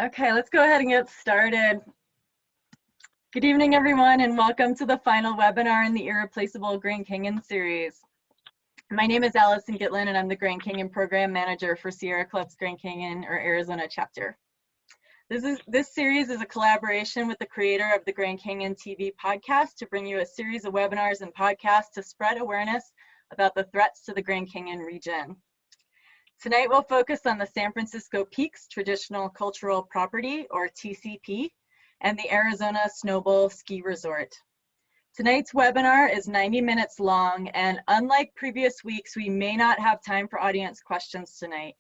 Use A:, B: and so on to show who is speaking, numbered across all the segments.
A: Okay, let's go ahead and get started. Good evening, everyone, and welcome to the final webinar in the Irreplaceable Grand Canyon series. My name is Allison Gitlin, and I'm the Grand Canyon Program Manager for Sierra Club's Grand Canyon or Arizona chapter. This series is a collaboration with the creator of the Grand Canyon TV podcast to bring you a series of webinars and podcasts to spread awareness about the threats to the Grand Canyon region. Tonight we'll focus on the San Francisco Peaks Traditional Cultural Property, or TCP, and the Arizona Snowbowl Ski Resort. Tonight's webinar is 90 minutes long, and unlike previous weeks, we may not have time for audience questions tonight.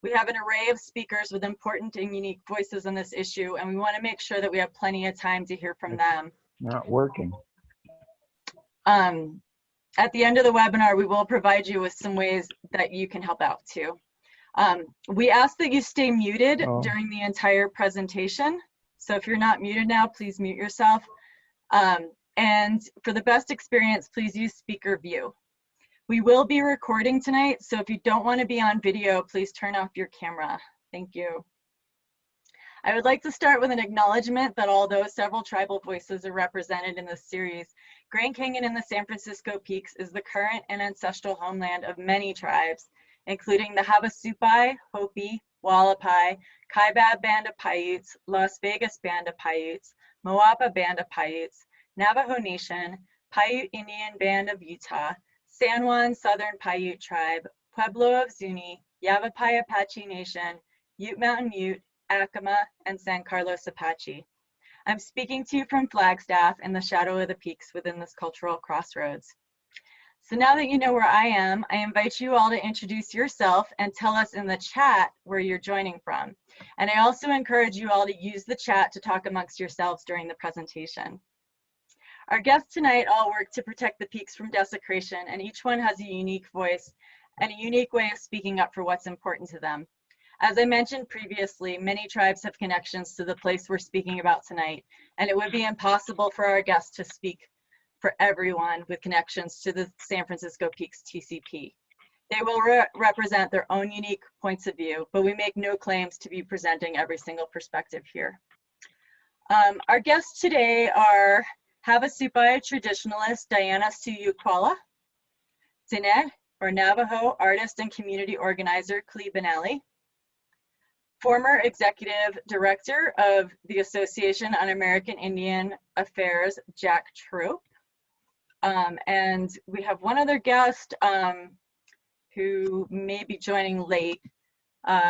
A: We have an array of speakers with important and unique voices on this issue, and we want to make sure that we have plenty of time to hear from them.
B: Not working.
A: At the end of the webinar, we will provide you with some ways that you can help out too. We ask that you stay muted during the entire presentation. So if you're not muted now, please mute yourself. And for the best experience, please use speaker view. We will be recording tonight, so if you don't want to be on video, please turn off your camera. Thank you. I would like to start with an acknowledgement that although several tribal voices are represented in this series, Grand Canyon in the San Francisco Peaks is the current and ancestral homeland of many tribes, including the Havasupai, Hopi, Huassapatch, Kaibab Band of Paiutes, Las Vegas Band of Paiutes, Moapa Band of Paiutes, Navajo Nation, Paiute Indian Band of Utah, San Juan Southern Paiute Tribe, Pueblo of Zuni, Yavapai Apache Nation, Ute Mountain Ute, Acoma, and San Carlos Apache. I'm speaking to you from Flagstaff in the shadow of the peaks within this cultural crossroads. So now that you know where I am, I invite you all to introduce yourself and tell us in the chat where you're joining from. And I also encourage you all to use the chat to talk amongst yourselves during the presentation. Our guests tonight all work to protect the peaks from desecration, and each one has a unique voice and a unique way of speaking up for what's important to them. As I mentioned previously, many tribes have connections to the place we're speaking about tonight, and it would be impossible for our guests to speak for everyone with connections to the San Francisco Peaks TCP. They will represent their own unique points of view, but we make no claims to be presenting every single perspective here. Our guests today are Havasupai traditionalist Diana Suyukwala, Dine, or Navajo artist and community organizer Klee Benally, former executive director of the Association on American Indian Affairs, Jack Troop. And we have one other guest who may be joining late,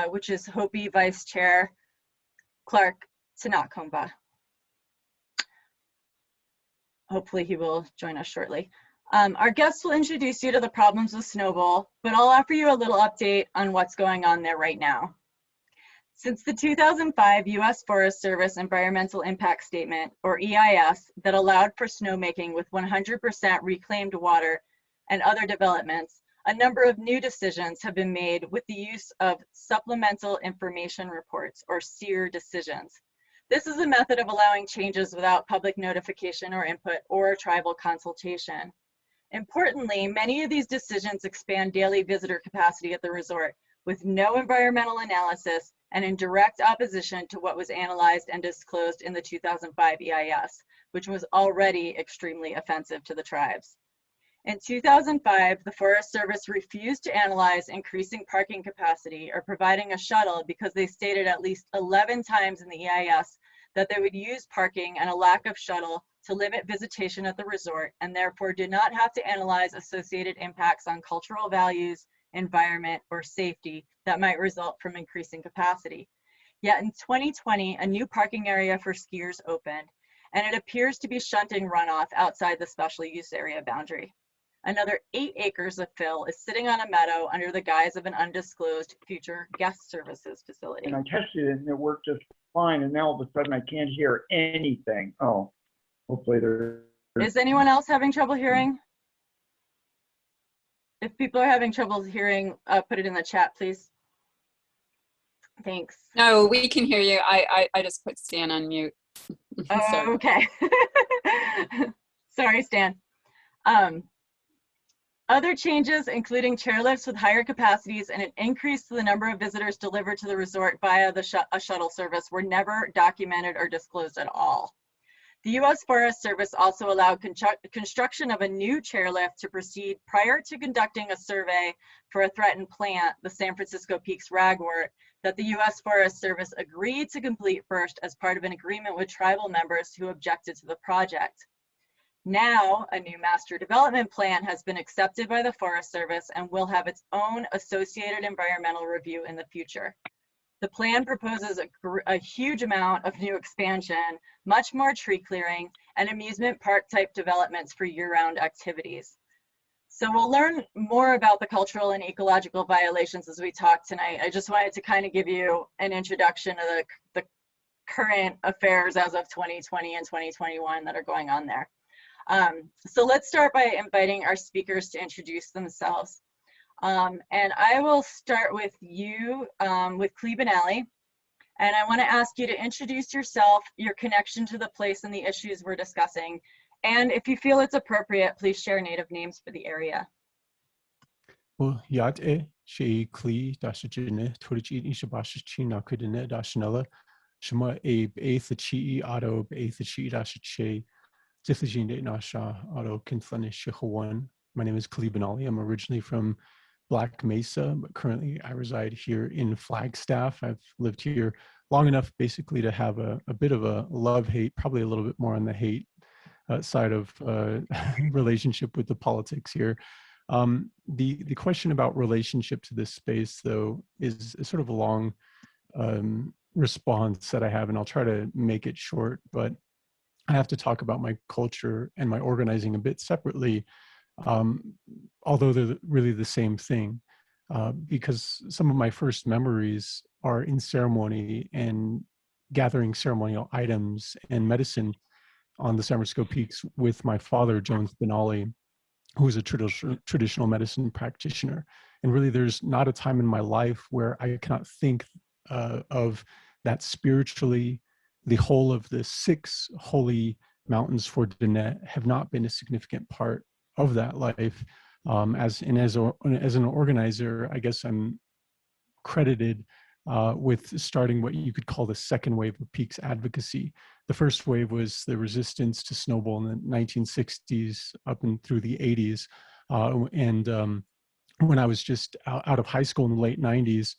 A: which is Hopi Vice Chair Clark Tanakomba. Hopefully he will join us shortly. Our guests will introduce you to the problems with Snowbowl, but I'll offer you a little update on what's going on there right now. Since the 2005 U.S. Forest Service Environmental Impact Statement, or EIS, that allowed for snowmaking with 100% reclaimed water and other developments, a number of new decisions have been made with the use of Supplemental Information Reports, or SEER decisions. This is a method of allowing changes without public notification or input or tribal consultation. Importantly, many of these decisions expand daily visitor capacity at the resort with no environmental analysis and in direct opposition to what was analyzed and disclosed in the 2005 EIS, which was already extremely offensive to the tribes. In 2005, the Forest Service refused to analyze increasing parking capacity or providing a shuttle because they stated at least 11 times in the EIS that they would use parking and a lack of shuttle to limit visitation at the resort, and therefore did not have to analyze associated impacts on cultural values, environment, or safety that might result from increasing capacity. Yet in 2020, a new parking area for skiers opened, and it appears to be shunting runoff outside the special use area boundary. Another 8 acres of fill is sitting on a meadow under the guise of an undisclosed future guest services facility.
B: And I tested it and it worked just fine, and now all of a sudden I can't hear anything. Oh, hopefully there.
A: Is anyone else having trouble hearing? If people are having trouble hearing, put it in the chat, please. Thanks.
C: No, we can hear you. I just put Stan on mute.
A: Oh, okay. Sorry, Stan. Other changes, including chairlifts with higher capacities and an increase to the number of visitors delivered to the resort via a shuttle service, were never documented or disclosed at all. The U.S. Forest Service also allowed construction of a new chairlift to proceed prior to conducting a survey for a threatened plant, the San Francisco Peaks ragwort, that the U.S. Forest Service agreed to complete first as part of an agreement with tribal members who objected to the project. Now, a new master development plan has been accepted by the Forest Service and will have its own associated environmental review in the future. The plan proposes a huge amount of new expansion, much more tree clearing, and amusement park type developments for year-round activities. So we'll learn more about the cultural and ecological violations as we talk tonight. I just wanted to kind of give you an introduction to the current affairs as of 2020 and 2021 that are going on there. So let's start by inviting our speakers to introduce themselves. And I will start with you, with K'hbchu Yalanne. And I want to ask you to introduce yourself, your connection to the place and the issues we're discussing. And if you feel it's appropriate, please share native names for the area.
D: Well, Yate, she Kli, Dashajine, Torich Ishabashi, Nakudine, Dashnella, Shema Abe, Eighth Chi, Auto, Eighth Chi, Dashache, Zithajine, Nasha, Auto, Kinflanish, Shehawan. My name is K'hbchu Yalanne. I'm originally from Black Mesa, but currently I reside here in Flagstaff. I've lived here long enough basically to have a bit of a love-hate, probably a little bit more on the hate side of relationship with the politics here. The question about relationship to this space, though, is sort of a long response that I have, and I'll try to make it short, but I have to talk about my culture and my organizing a bit separately, although they're really the same thing, because some of my first memories are in ceremony and gathering ceremonial items and medicine on the San Francisco Peaks with my father, Jones Benally, who is a traditional medicine practitioner. And really, there's not a time in my life where I cannot think of that spiritually. The whole of the 6 holy mountains for Dine have not been a significant part of that life. As an organizer, I guess I'm credited with starting what you could call the second wave of Peaks advocacy. The first wave was the resistance to snowball in the 1960s up and through the 80s. When I was just out of high school in the late 90s,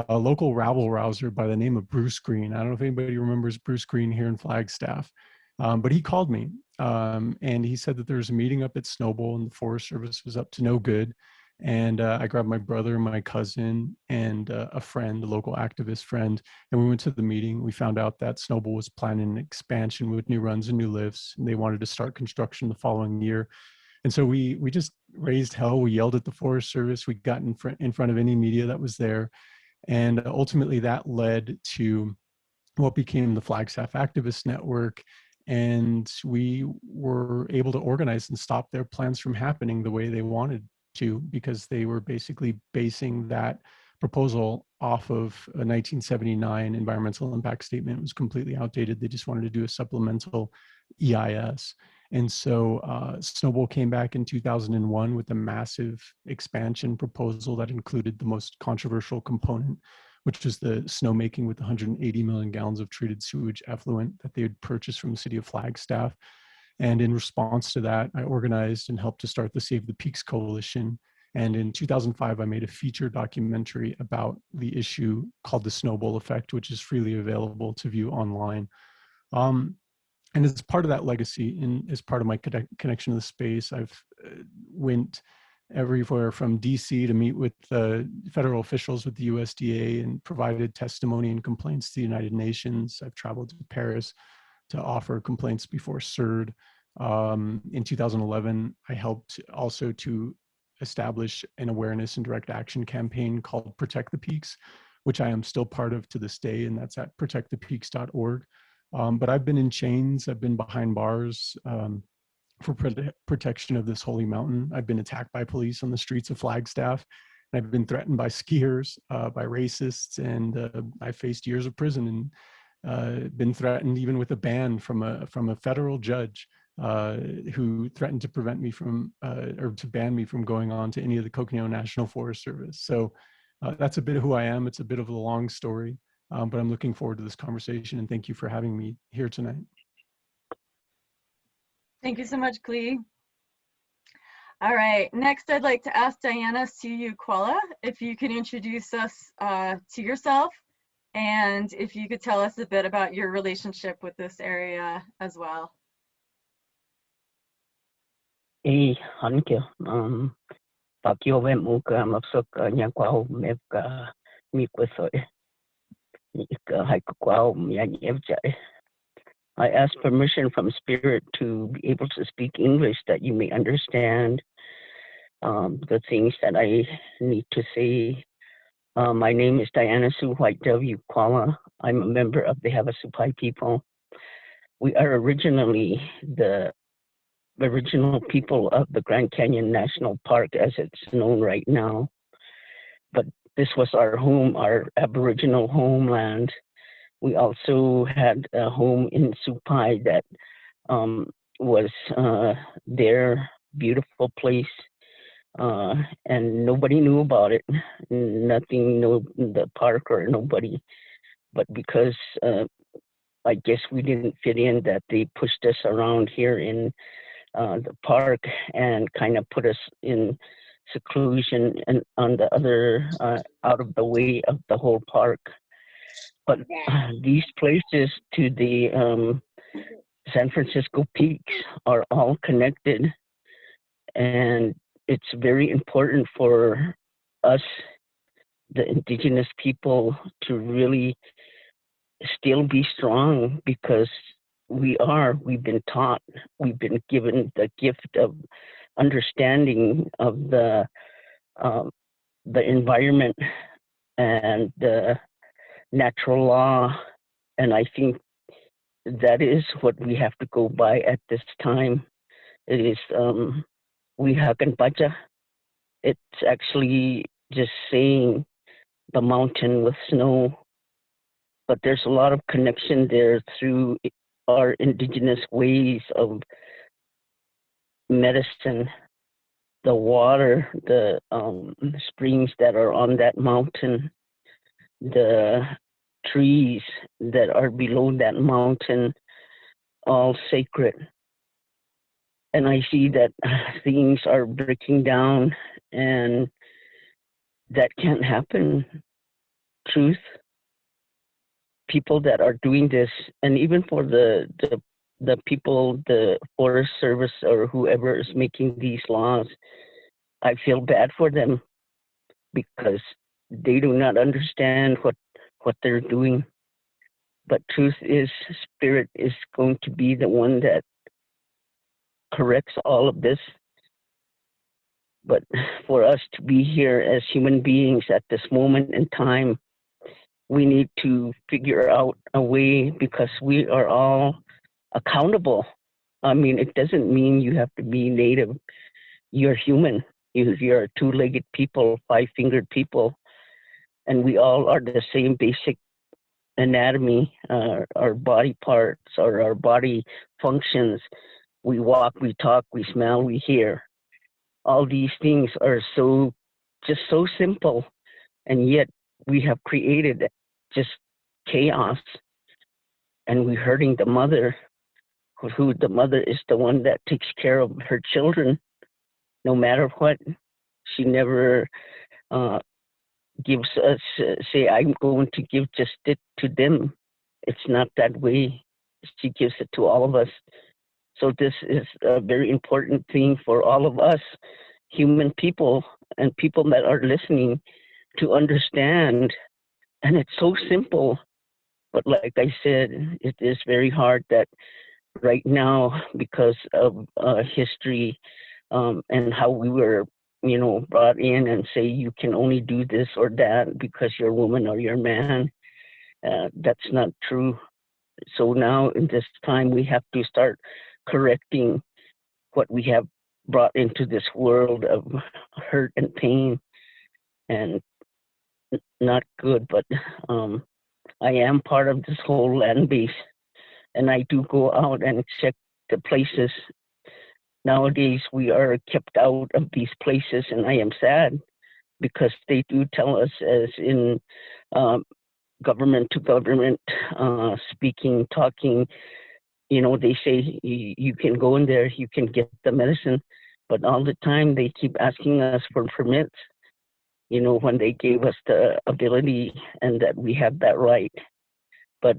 D: a local rabble rouser by the name of Bruce Green. I don't know if anybody remembers Bruce Green here in Flagstaff, but he called me and he said that there was a meeting up at Snowball and the Forest Service was up to no good. And I grabbed my brother, my cousin, and a friend, a local activist friend, and we went to the meeting. We found out that Snowball was planning an expansion with new runs and new lifts, and they wanted to start construction the following year. And so we just raised hell. We yelled at the Forest Service. We got in front of any media that was there. And ultimately that led to what became the Flagstaff Activist Network. And we were able to organize and stop their plans from happening the way they wanted to, because they were basically basing that proposal off of a 1979 environmental impact statement. It was completely outdated. They just wanted to do a supplemental EIS. And so Snowball came back in 2001 with a massive expansion proposal that included the most controversial component, which was the snowmaking with 180 million gallons of treated sewage effluent that they had purchased from the city of Flagstaff. And in response to that, I organized and helped to start the Save the Peaks Coalition. And in 2005, I made a feature documentary about the issue called The Snowball Effect, which is freely available to view online. And as part of that legacy, and as part of my connection to the space, I've went everywhere from DC to meet with federal officials with the USDA and provided testimony and complaints to the United Nations. I've traveled to Paris to offer complaints before CERD. In 2011, I helped also to establish an awareness and direct action campaign called Protect the Peaks, which I am still part of to this day, and that's at protectthepeaks.org. But I've been in chains, I've been behind bars for protection of this holy mountain. I've been attacked by police on the streets of Flagstaff, and I've been threatened by skiers, by racists, and I faced years of prison and been threatened even with a ban from a federal judge who threatened to prevent me from, or to ban me from going on to any of the Coconino National Forest Service. So that's a bit of who I am. It's a bit of a long story, but I'm looking forward to this conversation, and thank you for having me here tonight.
A: Thank you so much, Clee. All right, next I'd like to ask Diana Suyukwala if you could introduce us to yourself, and if you could tell us a bit about your relationship with this area as well.
E: Hankyo. Pakio muka mapsoka nyakwao mevka mikwesoe. Ika haikukwao myanyeevjae. I ask permission from Spirit to be able to speak English that you may understand the things that I need to say. My name is Diana Suyukwala Kwala. I'm a member of the Havasupai people. We are originally the original people of the Grand Canyon National Park as it's known right now. But this was our home, our Aboriginal homeland. We also had a home in Supai that was their beautiful place, and nobody knew about it. Nothing, no, the park or nobody. But because I guess we didn't fit in, that they pushed us around here in the park and kind of put us in seclusion and on the other, out of the way of the whole park. But these places to the San Francisco peaks are all connected, and it's very important for us, the indigenous people, to really still be strong, because we've been taught, we've been given the gift of understanding of the environment and the natural law, and I think that is what we have to go by at this time. It is Sunha K'hbchu. It's actually just saying the mountain with snow, but there's a lot of connection there through our indigenous ways of medicine, the water, the springs that are on that mountain, the trees that are below that mountain, all sacred. And I see that things are breaking down, and that can't happen. Truth, people that are doing this, and even for the people, the Forest Service or whoever is making these laws, I feel bad for them, because they do not understand what they're doing. But truth is, Spirit is going to be the one that corrects all of this. But for us to be here as human beings at this moment in time, we need to figure out a way, because we are all accountable. I mean, it doesn't mean you have to be native. You're human. You're a two-legged people, five-fingered people, and we all are the same basic anatomy, our body parts, or our body functions. We walk, we talk, we smell, we hear. All these things are just so simple, and yet we have created just chaos, and we're hurting the mother, who the mother is the one that takes care of her children, no matter what. She never gives us, say, I'm going to give just it to them. It's not that way. She gives it to all of us. So this is a very important thing for all of us, human people, and people that are listening, to understand. And it's so simple, but like I said, it is very hard that right now, because of history and how we were, brought in and say you can only do this or that because you're a woman or you're a man. That's not true. So now in this time, we have to start correcting what we have brought into this world of hurt and pain, and not good. But I am part of this whole land base, and I do go out and check the places. Nowadays, we are kept out of these places, and I am sad because they do tell us, as in government to government speaking, talking, you know, they say you can go in there, you can get the medicine, but all the time they keep asking us for permits, you know, when they gave us the ability and that we have that right. But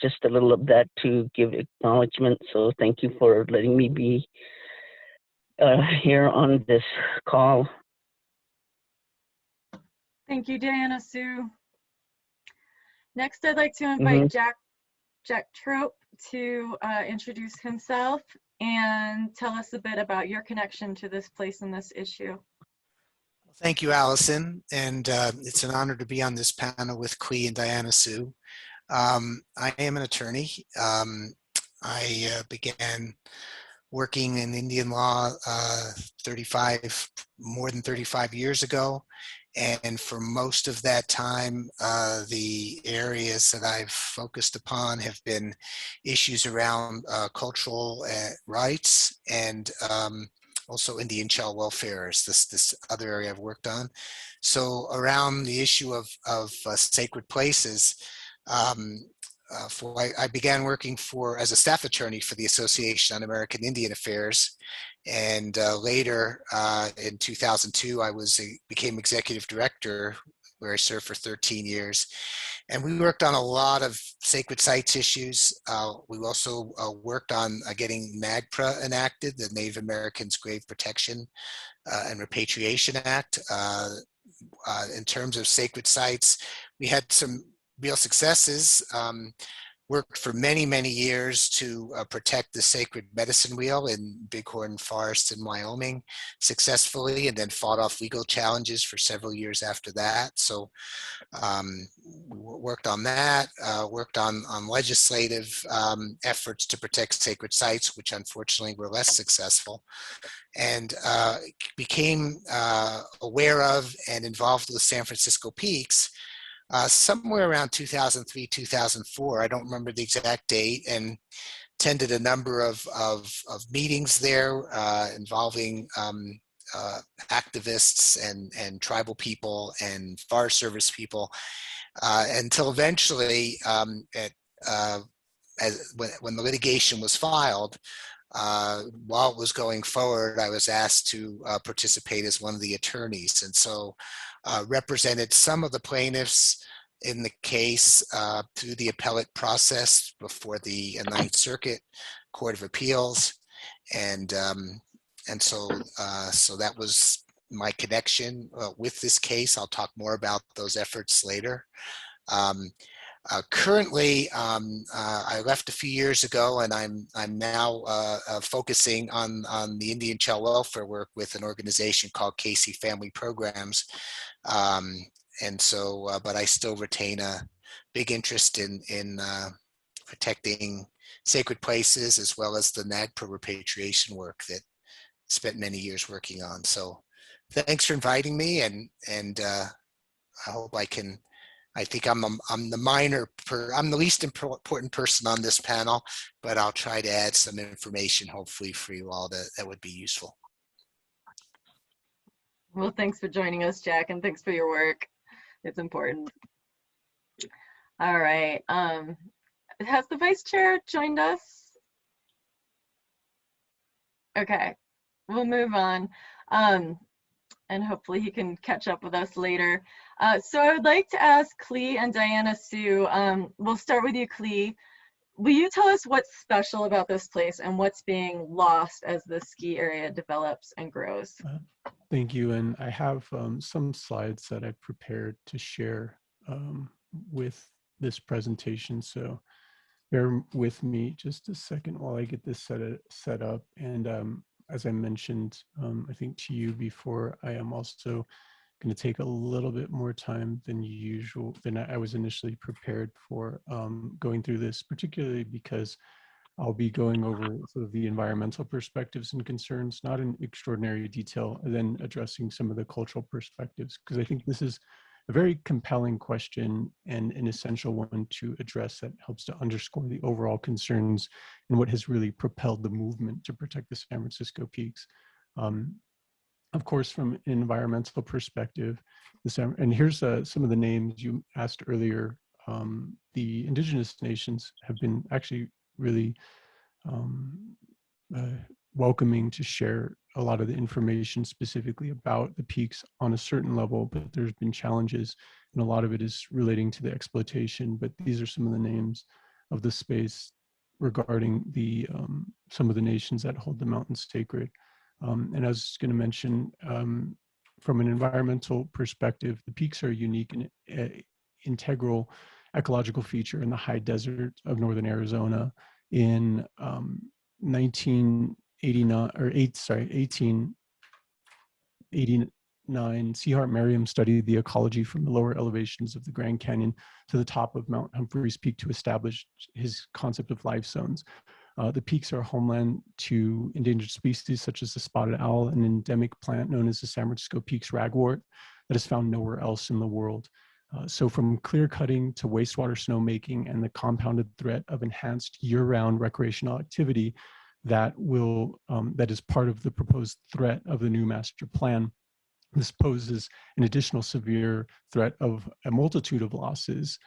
E: just a little of that to give acknowledgement. So thank you for letting me be here on this call.
A: Thank you, Diana Sue. Next, I'd like to invite Jack Trope to introduce himself and tell us a bit about your connection to this place and this issue.
F: Thank you, Allison, and it's an honor to be on this panel with Clee and Diana Sue. I am an attorney. I began working in Indian law more than 35 years ago. And for most of that time, the areas that I've focused upon have been issues around cultural rights and also Indian child welfare is this other area I've worked on. So around the issue of sacred places, I began working as a staff attorney for the Association on American Indian Affairs, and later in 2002 I became executive director, where I served for 13 years, and we worked on a lot of sacred sites issues. We also worked on getting NAGPRA enacted, the Native Americans Grave Protection and Repatriation Act. In terms of sacred sites, we had some real successes. Worked for many, many years to protect the sacred medicine wheel in Bighorn Forest in Wyoming successfully, and then fought off legal challenges for several years after that. So worked on that, worked on legislative efforts to protect sacred sites, which unfortunately were less successful, and became aware of and involved with San Francisco Peaks somewhere around 2003, 2004. I don't remember the exact date, and attended a number of meetings there involving activists and tribal people and Forest Service people, until eventually, when the litigation was filed, while it was going forward, I was asked to participate as one of the attorneys, and so represented some of the plaintiffs in the case through the appellate process before the Ninth Circuit Court of Appeals, and so that was my connection with this case. I'll talk more about those efforts later. Currently, I left a few years ago, and I'm now focusing on the Indian child welfare work with an organization called Casey Family Programs, and so, but I still retain a big interest in protecting sacred places, as well as the NAGPRA repatriation work that I spent many years working on. So, thanks for inviting me, and I hope I can. I think I'm the least important person on this panel, but I'll try to add some information, hopefully for you all, that would be useful.
A: Well, thanks for joining us, Jack, and thanks for your work. It's important. All right. Has the vice chair joined us? Okay, we'll move on. And hopefully he can catch up with us later. So I would like to ask Clee and Diana Sue, we'll start with you, Clee. Will you tell us what's special about this place and what's being lost as the ski area develops and grows?
D: Thank you, and I have some slides that I've prepared to share with this presentation, so bear with me just a second while I get this set up. And as I mentioned, I think to you before, I am also going to take a little bit more time than I was initially prepared for going through this, particularly because I'll be going over sort of the environmental perspectives and concerns, not in extraordinary detail, and then addressing some of the cultural perspectives, because I think this is a very compelling question and an essential one to address that helps to underscore the overall concerns and what has really propelled the movement to protect the San Francisco peaks. Of course, from an environmental perspective, and here's some of the names you asked earlier. The indigenous nations have been actually really welcoming to share a lot of the information specifically about the peaks on a certain level, but there's been challenges, and a lot of it is relating to the exploitation. But these are some of the names of the space regarding the some of the nations that hold the mountains sacred. And I was going to mention, from an environmental perspective, the peaks are a unique and integral ecological feature in the high desert of northern Arizona. In 1889, C. Hart Merriam studied the ecology from the lower elevations of the Grand Canyon to the top of Mount Humphreys Peak to establish his concept of life zones. The peaks are homeland to endangered species such as the spotted owl, an endemic plant known as the San Francisco Peaks ragwort that is found nowhere else in the world. So from clear cutting to wastewater snowmaking and the compounded threat of enhanced year-round recreational activity that is part of the proposed threat of the new master plan, this poses an additional severe threat of a multitude of losses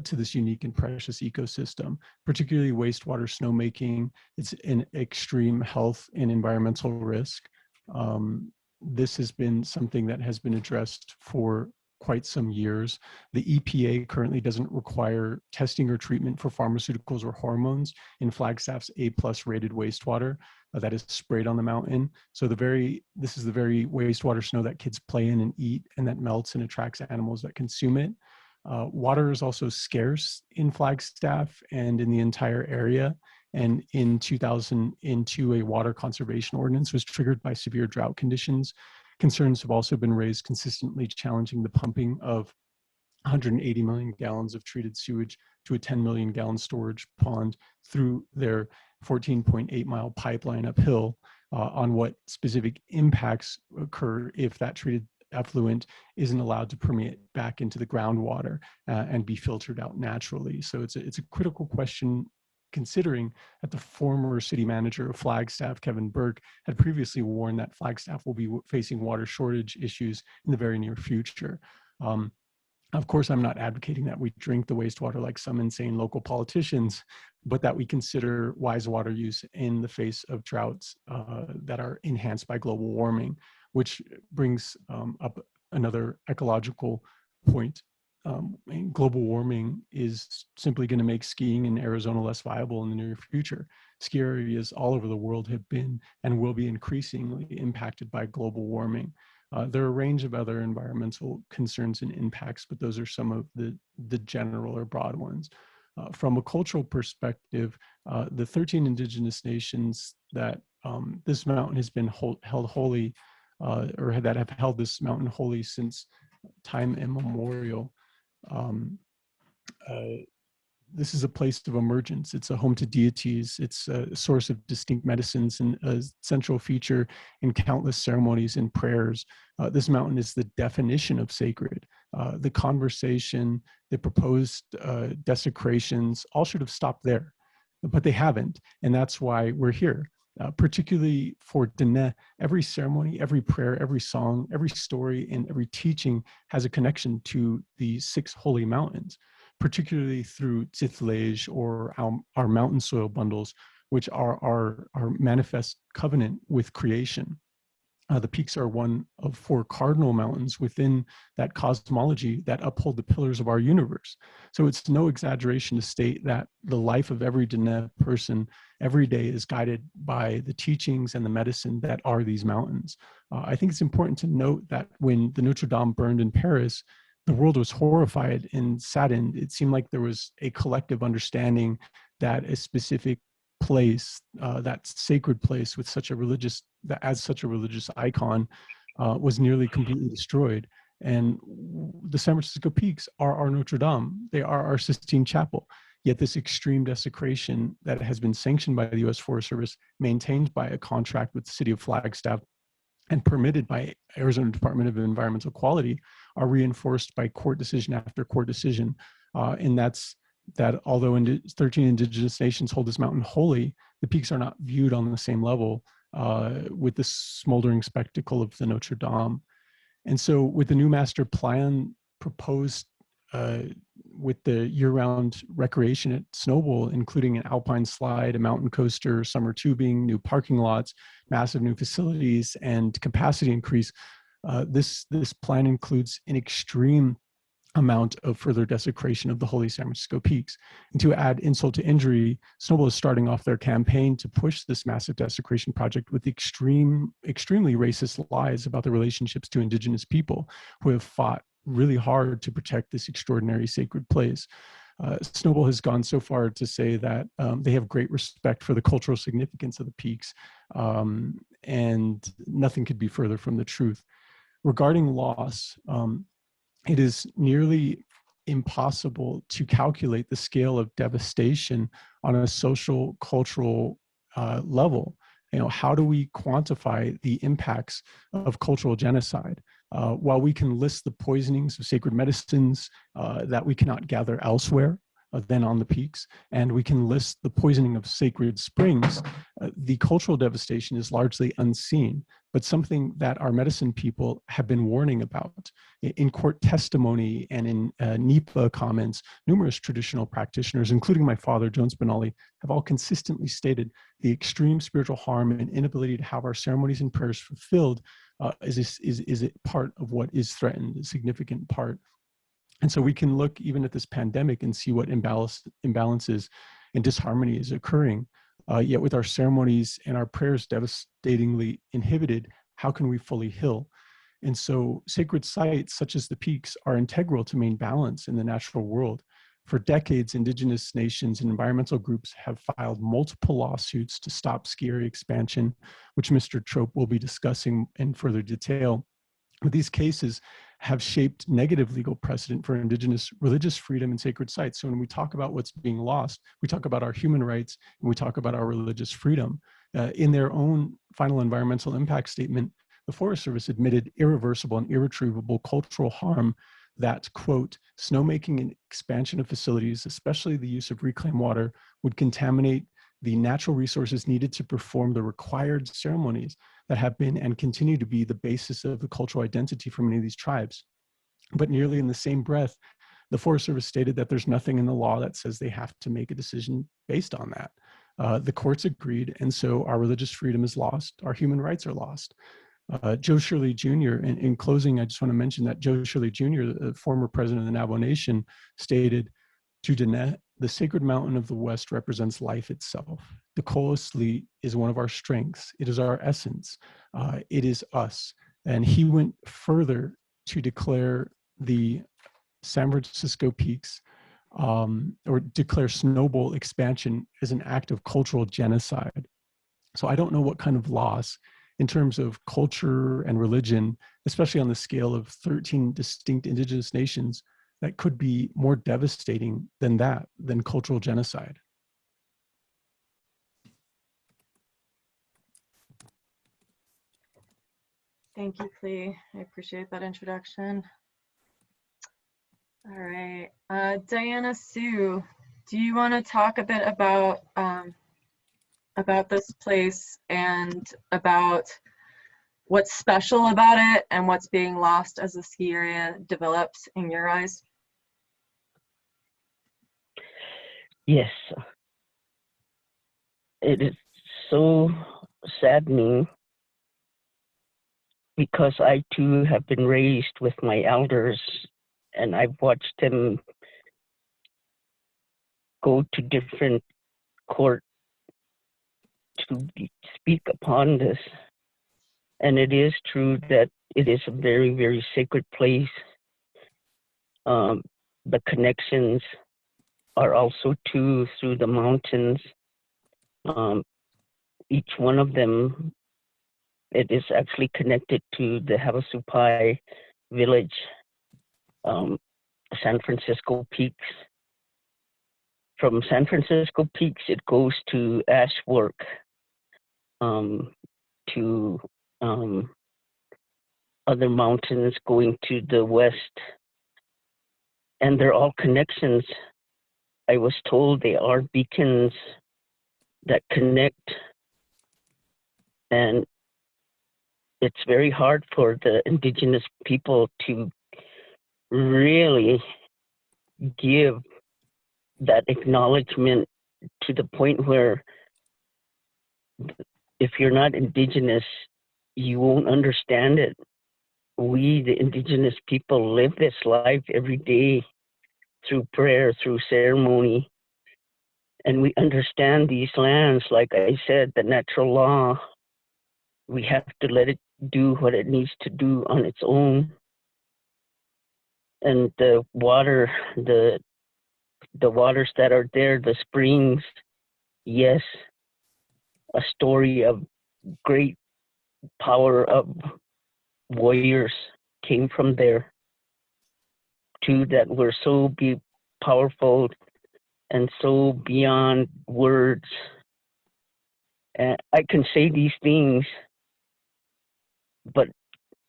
D: to this unique and precious ecosystem, particularly wastewater snowmaking. It's an extreme health and environmental risk. This has been something that has been addressed for quite some years. The EPA currently doesn't require testing or treatment for pharmaceuticals or hormones in Flagstaff's A+ rated wastewater that is sprayed on the mountain. So this is the very wastewater snow that kids play in and eat, and that melts and attracts animals that consume it. Water is also scarce in Flagstaff and in the entire area. And in 2002, a water conservation ordinance was triggered by severe drought conditions. Concerns have also been raised consistently challenging the pumping of 180 million gallons of treated sewage to a 10 million gallon storage pond through their 14.8 mile pipeline uphill, on what specific impacts occur if that treated effluent isn't allowed to permeate back into the groundwater and be filtered out naturally. So it's a critical question, considering that the former city manager of Flagstaff, Kevin Burke, had previously warned that Flagstaff will be facing water shortage issues in the very near future. Of course, I'm not advocating that we drink the wastewater like some insane local politicians, but that we consider wise water use in the face of droughts that are enhanced by global warming, which brings up another ecological point. Global warming is simply going to make skiing in Arizona less viable in the near future. Ski areas all over the world have been and will be increasingly impacted by global warming. There are a range of other environmental concerns and impacts, but those are some of the general or broad ones. From a cultural perspective, the 13 indigenous nations that this mountain has been held holy, or that have held this mountain holy since time immemorial. This is a place of emergence. It's a home to deities. It's a source of distinct medicines and a central feature in countless ceremonies and prayers. This mountain is the definition of sacred. The conversation, the proposed desecrations, all should have stopped there, but they haven't. And that's why we're here. Particularly for Dine, every ceremony, every prayer, every song, every story, and every teaching has a connection to the 6 holy mountains, particularly through Tithlej, or our mountain soil bundles, which are our manifest covenant with creation. The peaks are one of 4 cardinal mountains within that cosmology that uphold the pillars of our universe. So it's no exaggeration to state that the life of every Dine person every day is guided by the teachings and the medicine that are these mountains. I think it's important to note that when the Notre Dame burned in Paris, the world was horrified and saddened. It seemed like there was a collective understanding that a specific place, that sacred place with such a religious icon, was nearly completely destroyed. And the San Francisco peaks are our Notre Dame. They are our Sistine Chapel. Yet this extreme desecration that has been sanctioned by the U.S. Forest Service, maintained by a contract with the city of Flagstaff, and permitted by Arizona Department of Environmental Quality, are reinforced by court decision after court decision. And that's that although 13 indigenous nations hold this mountain holy, the peaks are not viewed on the same level with the smoldering spectacle of the Notre Dame. And so with the new master plan proposed with the year-round recreation at Snowbowl, including an alpine slide, a mountain coaster, summer tubing, new parking lots, massive new facilities, and capacity increase, this plan includes an extreme amount of further desecration of the holy San Francisco peaks. And to add insult to injury, Snowbowl is starting off their campaign to push this massive desecration project with extremely racist lies about the relationships to indigenous people who have fought really hard to protect this extraordinary sacred place. Snowbowl has gone so far to say that they have great respect for the cultural significance of the peaks, and nothing could be further from the truth. Regarding loss, it is nearly impossible to calculate the scale of devastation on a social, cultural level. You know, how do we quantify the impacts of cultural genocide? While we can list the poisonings of sacred medicines that we cannot gather elsewhere than on the peaks, and we can list the poisoning of sacred springs, the cultural devastation is largely unseen, but something that our medicine people have been warning about. In court testimony and in NEPA comments, numerous traditional practitioners, including my father, Jones Benally, have all consistently stated the extreme spiritual harm and inability to have our ceremonies and prayers fulfilled is a part of what is threatened, a significant part. And so we can look even at this pandemic and see what imbalances and disharmony is occurring. Yet with our ceremonies and our prayers devastatingly inhibited, how can we fully heal? And so sacred sites such as the peaks are integral to maintain balance in the natural world. For decades, indigenous nations and environmental groups have filed multiple lawsuits to stop ski area expansion, which Mr. Trope will be discussing in further detail. But these cases have shaped negative legal precedent for indigenous religious freedom and sacred sites. So when we talk about what's being lost, we talk about our human rights and we talk about our religious freedom. In their own final environmental impact statement, the Forest Service admitted irreversible and irretrievable cultural harm that, quote, snowmaking and expansion of facilities, especially the use of reclaimed water, would contaminate the natural resources needed to perform the required ceremonies that have been and continue to be the basis of the cultural identity for many of these tribes. But nearly in the same breath, the Forest Service stated that there's nothing in the law that says they have to make a decision based on that. The courts agreed, and so our religious freedom is lost, our human rights are lost. Joe Shirley Jr., in closing, I just want to mention that Joe Shirley Jr., the former president of the Navajo Nation, stated, to Dine, the sacred mountain of the West represents life itself. Dook'o'oosłííd is one of our strengths. It is our essence. It is us. And he went further to declare the San Francisco peaks or declare Snowbowl expansion as an act of cultural genocide. So I don't know what kind of loss in terms of culture and religion, especially on the scale of 13 distinct indigenous nations, that could be more devastating than that, than cultural genocide.
A: Thank you, Clee. I appreciate that introduction. All right, Diana Sue, do you want to talk a bit about this place and about what's special about it and what's being lost as the ski area develops in your eyes?
E: Yes. It is so saddening because I too have been raised with my elders and I've watched them go to different court to speak upon this. And it is true that it is a very, very sacred place. The connections are also through the mountains. Each one of them, it is actually connected to the Havasupai village, San Francisco peaks. From San Francisco peaks, it goes to Ashwork, to other mountains going to the west. And they're all connections. I was told they are beacons that connect. And it's very hard for the indigenous people to really give that acknowledgement to the point where if you're not indigenous, you won't understand it. We, the indigenous people, live this life every day through prayer, through ceremony, and we understand these lands. Like I said, the natural law, we have to let it do what it needs to do on its own. And the water, the waters that are there, the springs, yes, a story of great power of warriors came from there, too, that were so powerful and so beyond words. And I can say these things, but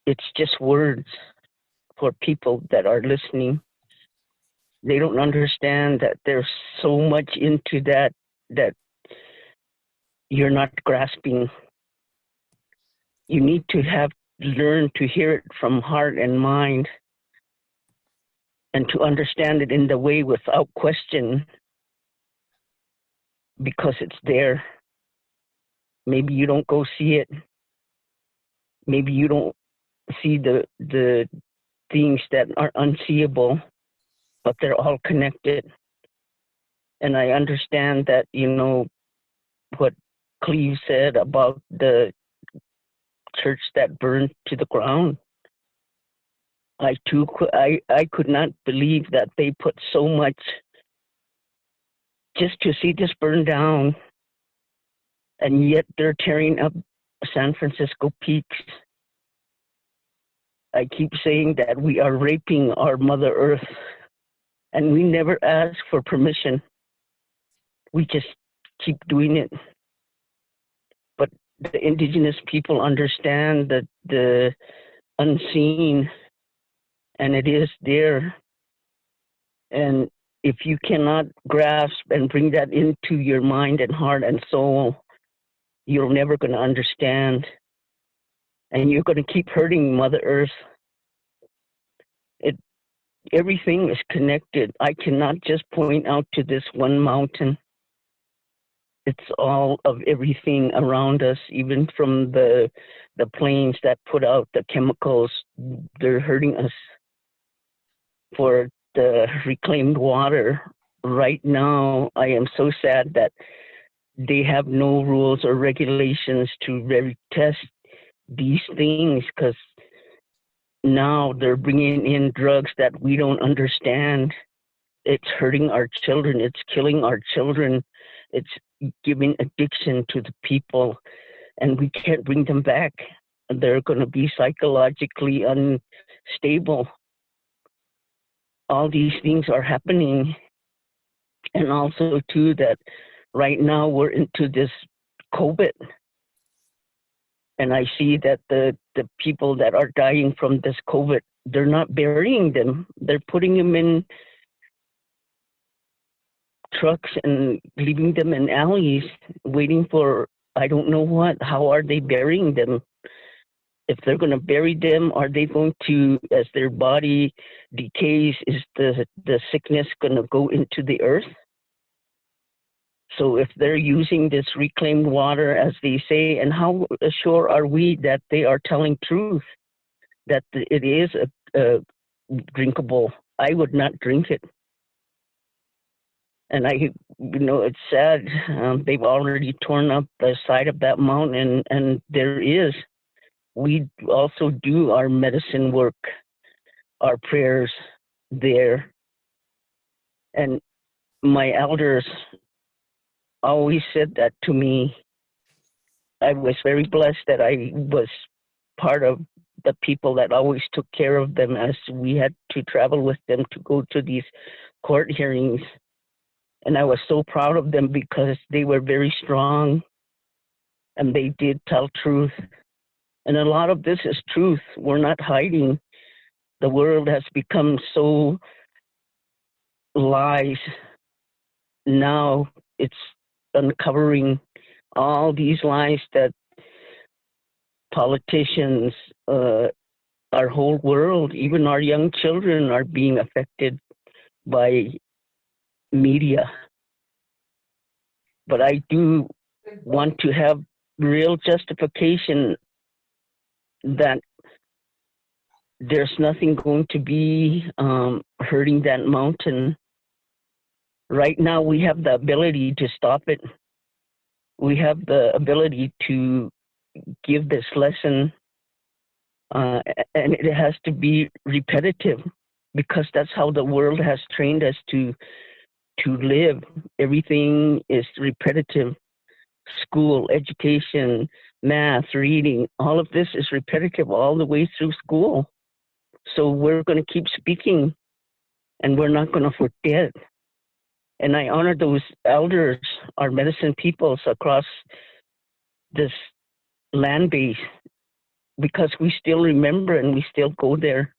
E: it's just words for people that are listening. They don't understand that there's so much into that you're not grasping. You need to learn to hear it from heart and mind and to understand it in the way without question, because it's there. Maybe you don't go see it. Maybe you don't see the things that are unseeable, but they're all connected. And I understand that, what Cleve said about the church that burned to the ground. I could not believe that they put so much just to see this burn down, and yet they're tearing up San Francisco peaks. I keep saying that we are raping our Mother Earth, and we never ask for permission. We just keep doing it. But the indigenous people understand that the unseen, and it is there. And if you cannot grasp and bring that into your mind and heart and soul, you're never going to understand. And you're going to keep hurting Mother Earth. Everything is connected. I cannot just point out to this one mountain. It's all of everything around us, even from the planes that put out the chemicals. They're hurting us. For the reclaimed water, right now, I am so sad that they have no rules or regulations to test these things, because now they're bringing in drugs that we don't understand. It's hurting our children. It's killing our children. It's giving addiction to the people, and we can't bring them back. They're going to be psychologically unstable. All these things are happening. And also, too, that right now we're into this COVID. And I see that the people that are dying from this COVID, they're not burying them. They're putting them in trucks and leaving them in alleys, waiting for, I don't know what. How are they burying them? If they're going to bury them, are they going to, as their body decays, is the sickness going to go into the earth? So if they're using this reclaimed water, as they say, and how sure are we that they are telling truth, that it is drinkable? I would not drink it. And it's sad. They've already torn up the side of that mountain, and we also do our medicine work, our prayers there. And my elders always said that to me. I was very blessed that I was part of the people that always took care of them, as we had to travel with them to go to these court hearings. And I was so proud of them because they were very strong and they did tell truth. And a lot of this is truth. We're not hiding. The world has become so lies. Now it's uncovering all these lies that politicians, our whole world, even our young children are being affected by media. But I do want to have real justification that there's nothing going to be hurting that mountain. Right now, we have the ability to stop it. We have the ability to give this lesson, and it has to be repetitive, because that's how the world has trained us to live. Everything is repetitive. School, education, math, reading, all of this is repetitive all the way through school. So we're going to keep speaking, and we're not going to forget. And I honor those elders, our medicine peoples across this land base, because we still remember and we still go there.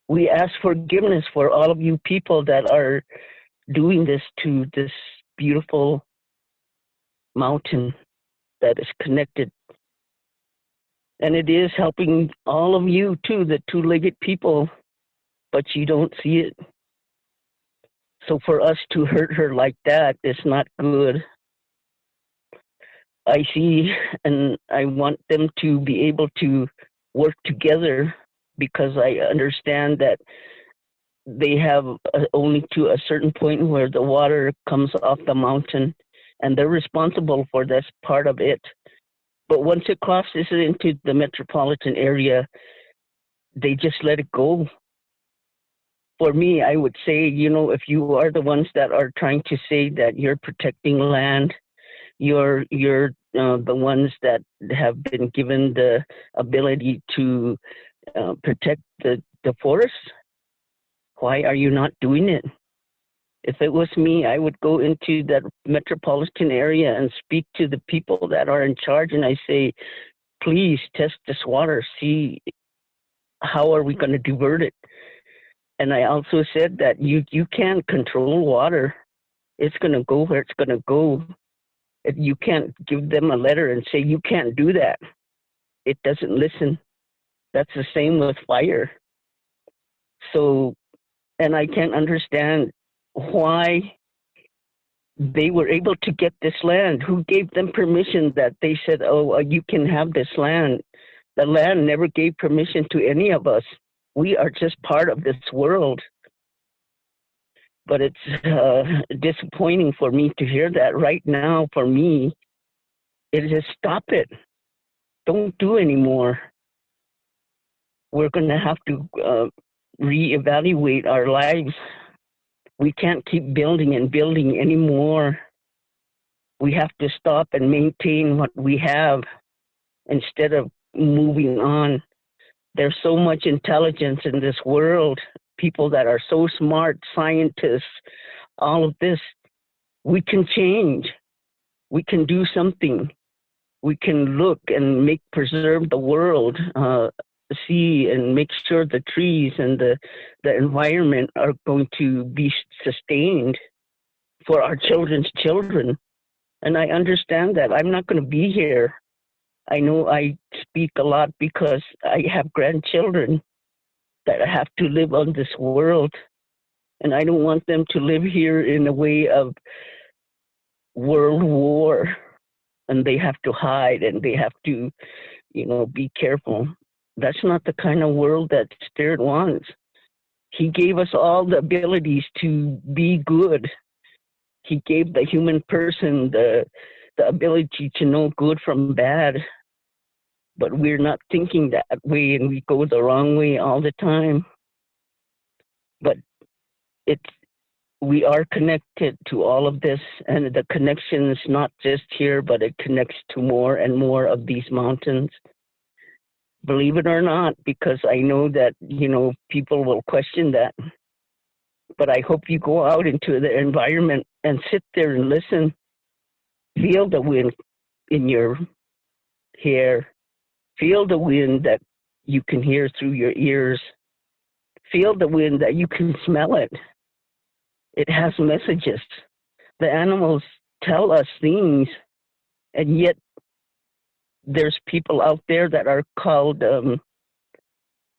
E: We ask forgiveness for all of you people that are doing this to this beautiful mountain that is connected. And it is helping all of you too, the two-legged people, but you don't see it. So for us to hurt her like that is not good. I see, and I want them to be able to work together, because I understand that they have only to a certain point where the water comes off the mountain, and they're responsible for this part of it. But once it crosses into the metropolitan area, they just let it go. For me, I would say, if you are the ones that are trying to say that you're protecting land, you're the ones that have been given the ability to protect the forest, why are you not doing it? If it was me, I would go into that metropolitan area and speak to the people that are in charge, and I say, please test this water, see how are we going to divert it. And I also said that you can't control water. It's going to go where it's going to go. You can't give them a letter and say, you can't do that. It doesn't listen. That's the same with fire. So, and I can't understand why they were able to get this land. Who gave them permission that they said, oh, you can have this land? The land never gave permission to any of us. We are just part of this world. But it's disappointing for me to hear that right now. For me, it is stop it. Don't do anymore. We're going to have to reevaluate our lives. We can't keep building and building anymore. We have to stop and maintain what we have instead of moving on. There's so much intelligence in this world, people that are so smart, scientists, all of this. We can change. We can do something. We can look and preserve the world, see and make sure the trees and the environment are going to be sustained for our children's children. And I understand that. I'm not going to be here. I know I speak a lot because I have grandchildren that have to live on this world. And I don't want them to live here in a way of world war. And they have to hide and they have to, be careful. That's not the kind of world that Spirit wants. He gave us all the abilities to be good. He gave the human person the ability to know good from bad. But we're not thinking that way, and we go the wrong way all the time. But we are connected to all of this, and the connection is not just here, but it connects to more and more of these mountains. Believe it or not, because I know that, people will question that. But I hope you go out into the environment and sit there and listen. Feel the wind in your hair. Feel the wind that you can hear through your ears. Feel the wind that you can smell it. It has messages. The animals tell us things, and yet there's people out there that are called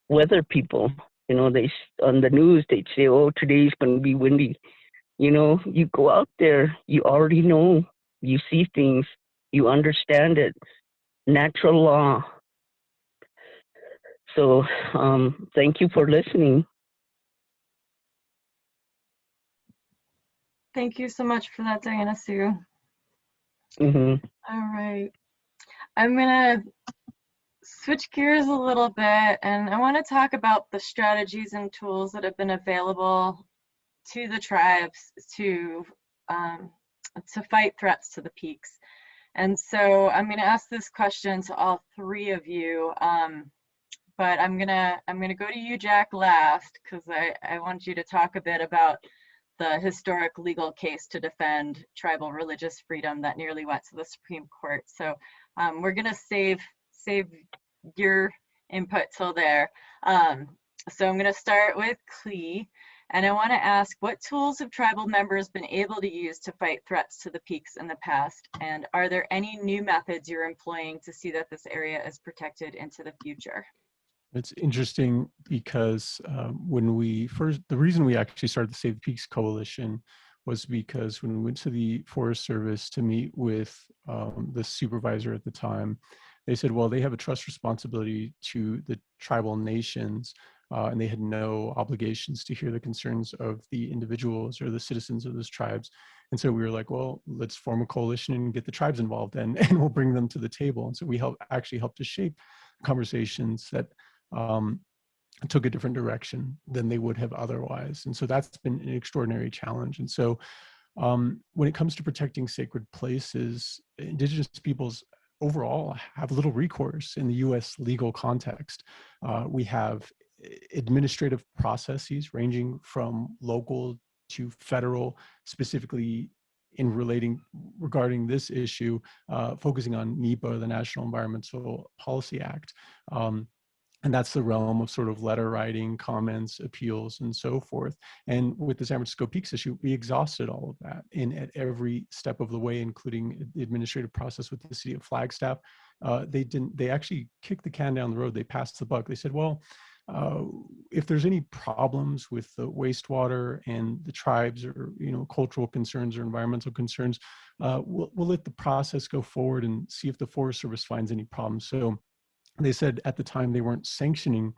E: weather people. You know, they on the news they'd say, "Oh, today's going to be windy." You know, you go out there, you already know, you see things, you understand it. Natural law. So, thank you for listening.
A: Thank you so much for that, Diana Sue.
E: Mm-hmm.
A: All right. I'm gonna switch gears a little bit, and I want to talk about the strategies and tools that have been available to the tribes to fight threats to the peaks. And so I'm going to ask this question to all three of you, but I'm gonna go to you, Jack, last, because I want you to talk a bit about the historic legal case to defend tribal religious freedom that nearly went to the Supreme Court. So we're gonna save your input till there. So I'm gonna start with Clee, and I want to ask, what tools have tribal members been able to use to fight threats to the peaks in the past? And are there any new methods you're employing to see that this area is protected into the future?
D: It's interesting because the reason we actually started the Save the Peaks Coalition was because when we went to the Forest Service to meet with the supervisor at the time, they said, well, they have a trust responsibility to the tribal nations, and they had no obligations to hear the concerns of the individuals or the citizens of those tribes. And so we were like, well, let's form a coalition and get the tribes involved, and we'll bring them to the table. And so we actually helped to shape conversations that took a different direction than they would have otherwise. And so that's been an extraordinary challenge. And so when it comes to protecting sacred places, Indigenous peoples overall have little recourse in the US legal context. We have administrative processes ranging from local to federal, specifically regarding this issue, focusing on NEPA, the National Environmental Policy Act. And that's the realm of sort of letter writing, comments, appeals, and so forth. And with the San Francisco Peaks issue, we exhausted all of that at every step of the way, including the administrative process with the city of Flagstaff. They actually kicked the can down the road. They passed the buck. They said, well, if there's any problems with the wastewater and the tribes, or cultural concerns or environmental concerns, we'll let the process go forward and see if the Forest Service finds any problems. So they said at the time they weren't sanctioning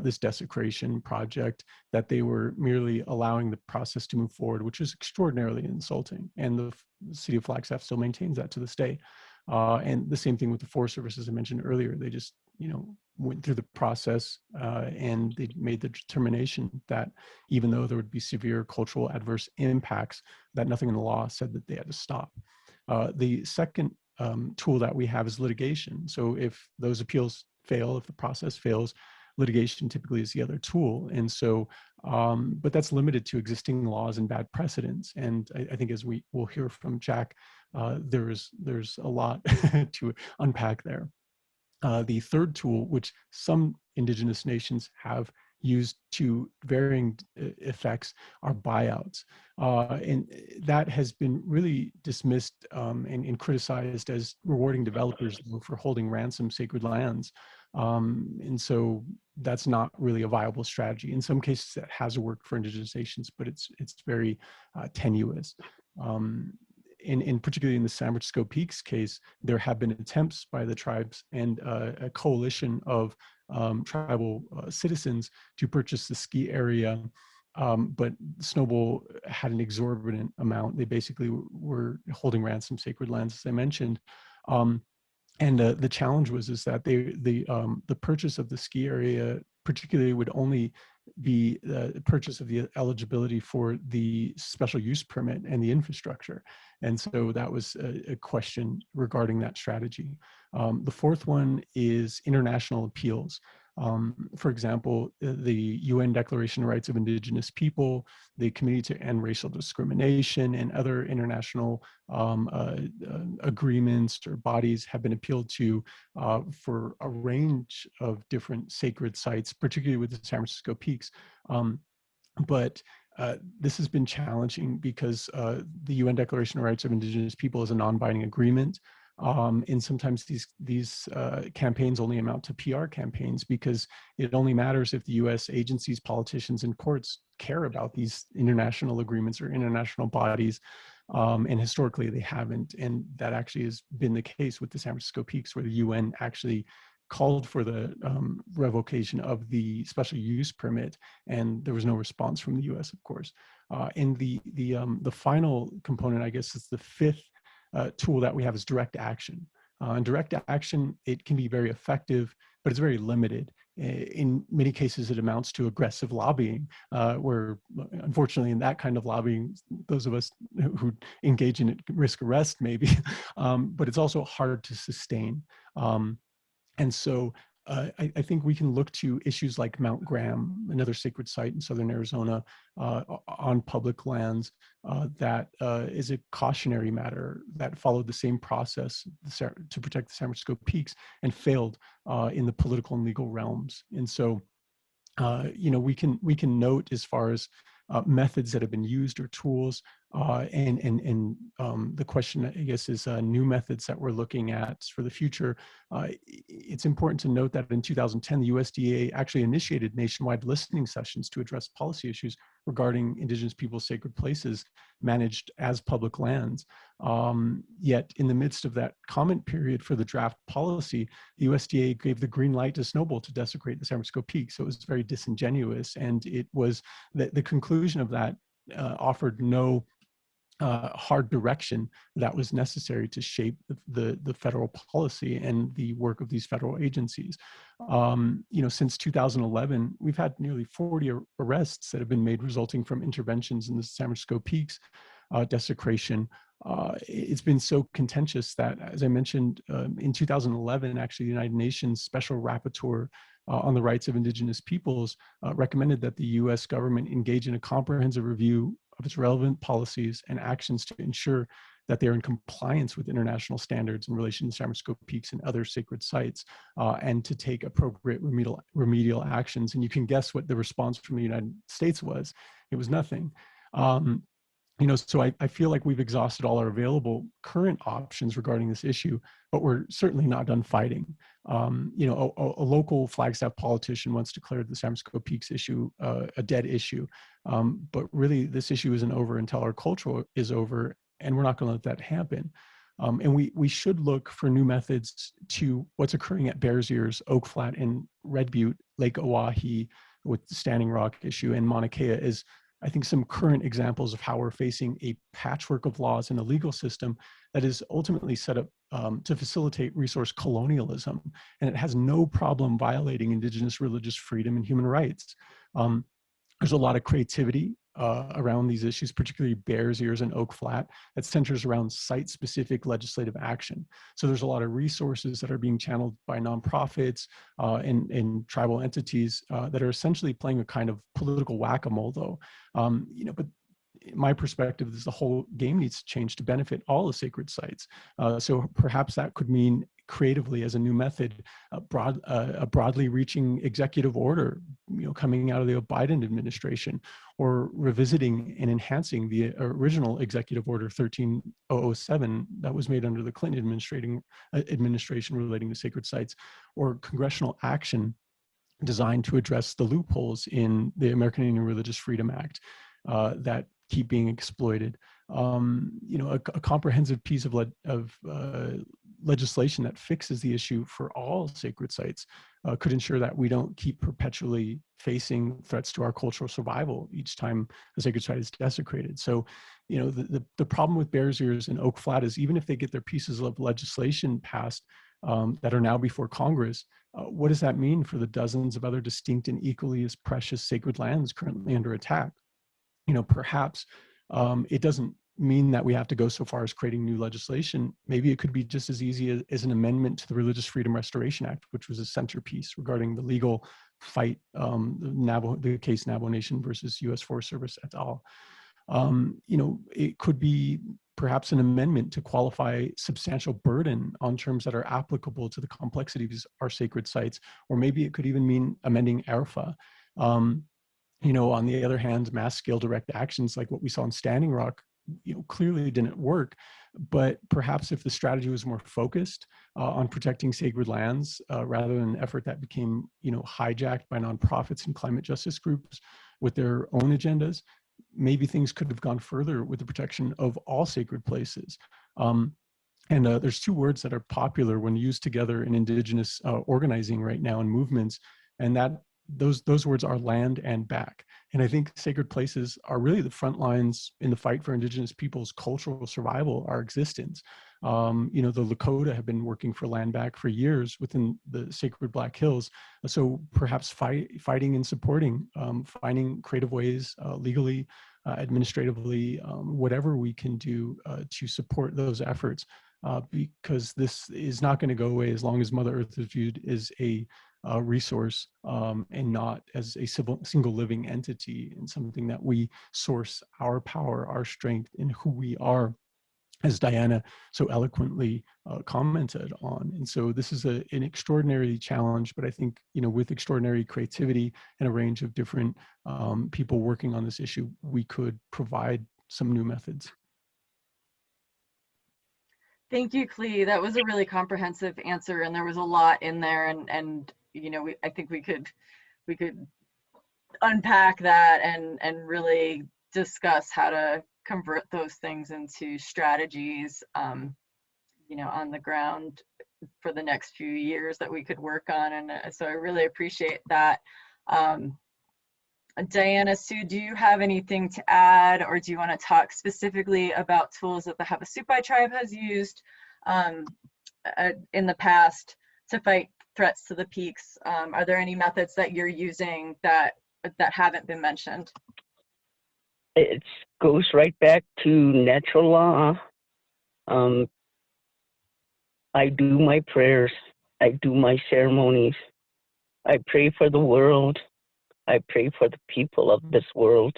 D: this desecration project, that they were merely allowing the process to move forward, which is extraordinarily insulting. And the city of Flagstaff still maintains that to this day. And the same thing with the Forest Service, as I mentioned earlier. They just, went through the process and they made the determination that even though there would be severe cultural adverse impacts, that nothing in the law said that they had to stop. The second tool that we have is litigation. So if those appeals fail, if the process fails, litigation typically is the other tool. And so, but that's limited to existing laws and bad precedents. And I think, as we will hear from Jack, there's a lot to unpack there. The third tool, which some Indigenous nations have used to varying effects, are buyouts. And that has been really dismissed and criticized as rewarding developers for holding ransom sacred lands. And so that's not really a viable strategy. In some cases that has worked for Indigenous nations, but it's very tenuous. And particularly in the San Francisco Peaks case, there have been attempts by the tribes and a coalition of tribal citizens to purchase the ski area, but Snowball had an exorbitant amount. They basically were holding ransom sacred lands, as I mentioned. And the challenge was that the purchase of the ski area particularly would only be the purchase of the eligibility for the special use permit and the infrastructure. And so that was a question regarding that strategy. The fourth one is international appeals. For example, the UN Declaration of Rights of Indigenous People, the Committee to End Racial Discrimination, and other international agreements or bodies have been appealed to for a range of different sacred sites, particularly with the San Francisco Peaks. But this has been challenging because the UN Declaration of Rights of Indigenous People is a non-binding agreement. And sometimes these campaigns only amount to PR campaigns because it only matters if the US agencies, politicians, and courts care about these international agreements or international bodies. And historically they haven't. And that actually has been the case with the San Francisco Peaks, where the UN actually called for the revocation of the special use permit, and there was no response from the US, of course. And the final component, I guess, is the fifth tool that we have is direct action. And direct action, it can be very effective, but it's very limited. In many cases, it amounts to aggressive lobbying, where unfortunately in that kind of lobbying, those of us who engage in it risk arrest maybe, but it's also hard to sustain. And so I think we can look to issues like Mount Graham, another sacred site in southern Arizona on public lands that is a cautionary matter that followed the same process to protect the San Francisco Peaks and failed in the political and legal realms. And so, we can note as far as methods that have been used or tools, and the question, I guess, is new methods that we're looking at for the future. It's important to note that in 2010, the USDA actually initiated nationwide listening sessions to address policy issues regarding Indigenous peoples' sacred places managed as public lands. Yet in the midst of that comment period for the draft policy, the USDA gave the green light to Snowball to desecrate the San Francisco Peaks. So it was very disingenuous, and it was the conclusion of that offered no hard direction that was necessary to shape the federal policy and the work of these federal agencies. Since 2011, we've had nearly 40 arrests that have been made resulting from interventions in the San Francisco Peaks desecration. It's been so contentious that, as I mentioned, in 2011, actually, the United Nations Special Rapporteur on the Rights of Indigenous Peoples recommended that the US government engage in a comprehensive review of its relevant policies and actions to ensure that they're in compliance with international standards in relation to San Francisco Peaks and other sacred sites, and to take appropriate remedial actions. And you can guess what the response from the United States was. It was nothing. So I feel like we've exhausted all our available current options regarding this issue, but we're certainly not done fighting. A local Flagstaff politician once declared the San Francisco Peaks issue a dead issue, but really this issue isn't over until our culture is over, and we're not going to let that happen. And we should look for new methods to what's occurring at Bears Ears, Oak Flat, and Red Butte, Lake Oahe with the Standing Rock issue, and Mauna Kea is, I think, some current examples of how we're facing a patchwork of laws and a legal system that is ultimately set up to facilitate resource colonialism. And it has no problem violating Indigenous religious freedom and human rights. There's a lot of creativity around these issues, particularly Bears Ears and Oak Flat, that centers around site-specific legislative action. So there's a lot of resources that are being channeled by nonprofits and tribal entities that are essentially playing a kind of political whack-a-mole, though. But my perspective is the whole game needs to change to benefit all the sacred sites. So perhaps that could mean creatively as a new method, a broadly reaching executive order, coming out of the Biden administration, or revisiting and enhancing the original executive order 13007 that was made under the Clinton administration relating to sacred sites, or congressional action designed to address the loopholes in the American Indian Religious Freedom Act that keep being exploited. A comprehensive piece of legislation that fixes the issue for all sacred sites could ensure that we don't keep perpetually facing threats to our cultural survival each time a sacred site is desecrated. So, the problem with Bears Ears and Oak Flat is, even if they get their pieces of legislation passed that are now before Congress, what does that mean for the dozens of other distinct and equally as precious sacred lands currently under attack? Perhaps it doesn't mean that we have to go so far as creating new legislation. Maybe it could be just as easy as an amendment to the Religious Freedom Restoration Act, which was a centerpiece regarding the legal fight, the case Navajo Nation versus U.S. Forest Service et al. It could be perhaps an amendment to qualify substantial burden on terms that are applicable to the complexities of our sacred sites, or maybe it could even mean amending ERFA. On the other hand, mass scale direct actions like what we saw in Standing Rock, clearly didn't work. But perhaps if the strategy was more focused on protecting sacred lands, rather than an effort that became, hijacked by nonprofits and climate justice groups with their own agendas, maybe things could have gone further with the protection of all sacred places. There's two words that are popular when used together in Indigenous organizing right now and movements, and that those words are land and back. And I think sacred places are really the front lines in the fight for Indigenous peoples' cultural survival, our existence. The Lakota have been working for land back for years within the sacred Black Hills. So perhaps fighting and supporting, finding creative ways, legally, administratively, whatever we can do to support those efforts, because this is not going to go away as long as Mother Earth is viewed as a resource and not as a single living entity, and something that we source our power, our strength in who we are, as Diana so eloquently commented on. And so this is an extraordinary challenge, but I think, with extraordinary creativity and a range of different people working on this issue, we could provide some new methods.
A: Thank you, Clee. That was a really comprehensive answer, and there was a lot in there, and I think we could unpack that and really discuss how to convert those things into strategies, on the ground for the next few years that we could work on. And so I really appreciate that. Diana, Sue, do you have anything to add, or do you want to talk specifically about tools that the Havasupai tribe has used in the past to fight threats to the peaks? Are there any methods that you're using that haven't been mentioned?
E: It goes right back to natural law. I do my prayers. I do my ceremonies. I pray for the world. I pray for the people of this world,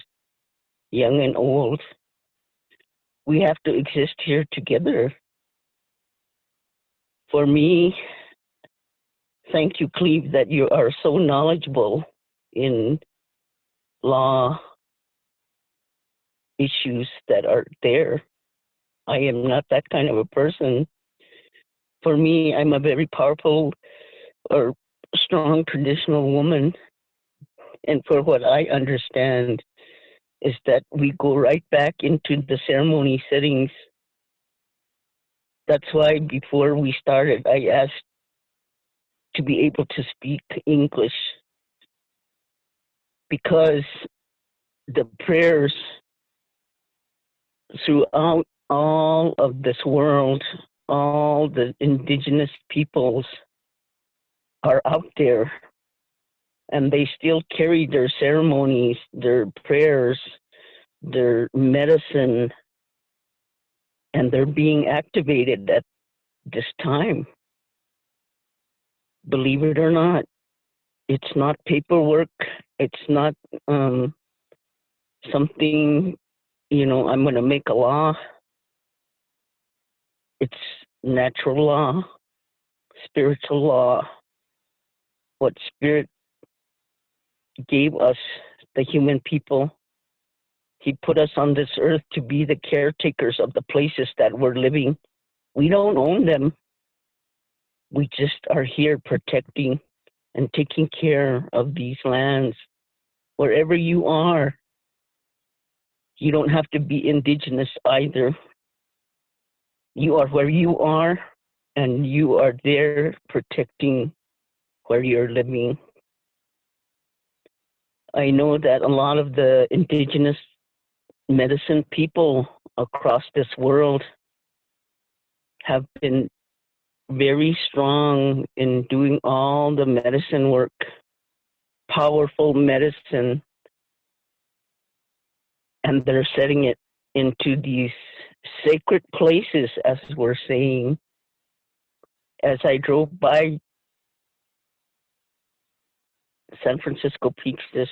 E: young and old. We have to exist here together. For me, thank you, Cleve, that you are so knowledgeable in law issues that are there. I am not that kind of a person. For me, I'm a very powerful or strong traditional woman. And for what I understand is that we go right back into the ceremony settings. That's why before we started, I asked to be able to speak English, because the prayers throughout all of this world, all the indigenous peoples are out there, and they still carry their ceremonies, their prayers, their medicine, and they're being activated at this time. Believe it or not, it's not paperwork. It's not something, I'm going to make a law. It's natural law, spiritual law. What Spirit gave us, the human people, He put us on this earth to be the caretakers of the places that we're living. We don't own them. We just are here protecting and taking care of these lands. Wherever you are, you don't have to be indigenous either. You are where you are, and you are there protecting where you're living. I know that a lot of the indigenous medicine people across this world have been very strong in doing all the medicine work, powerful medicine, and they're setting it into these sacred places, as we're saying. As I drove by San Francisco Beach this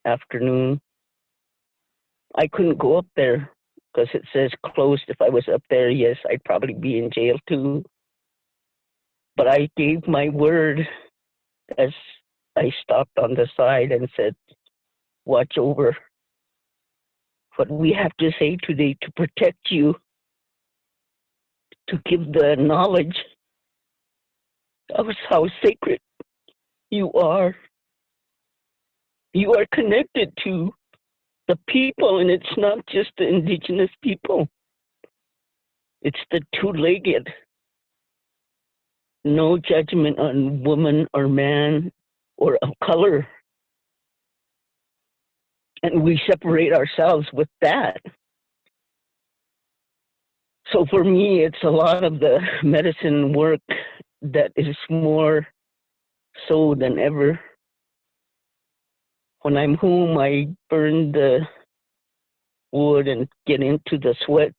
E: afternoon, I couldn't go up there because it says closed. If I was up there, yes, I'd probably be in jail too. But I gave my word as I stopped on the side and said, watch over what we have to say today to protect you, to give the knowledge of how sacred you are. You are connected to the people, and it's not just the indigenous people. It's the two-legged. No judgment on woman or man or of color. And we separate ourselves with that. So for me, it's a lot of the medicine work that is more so than ever. When I'm home, I burn the wood and get into the sweat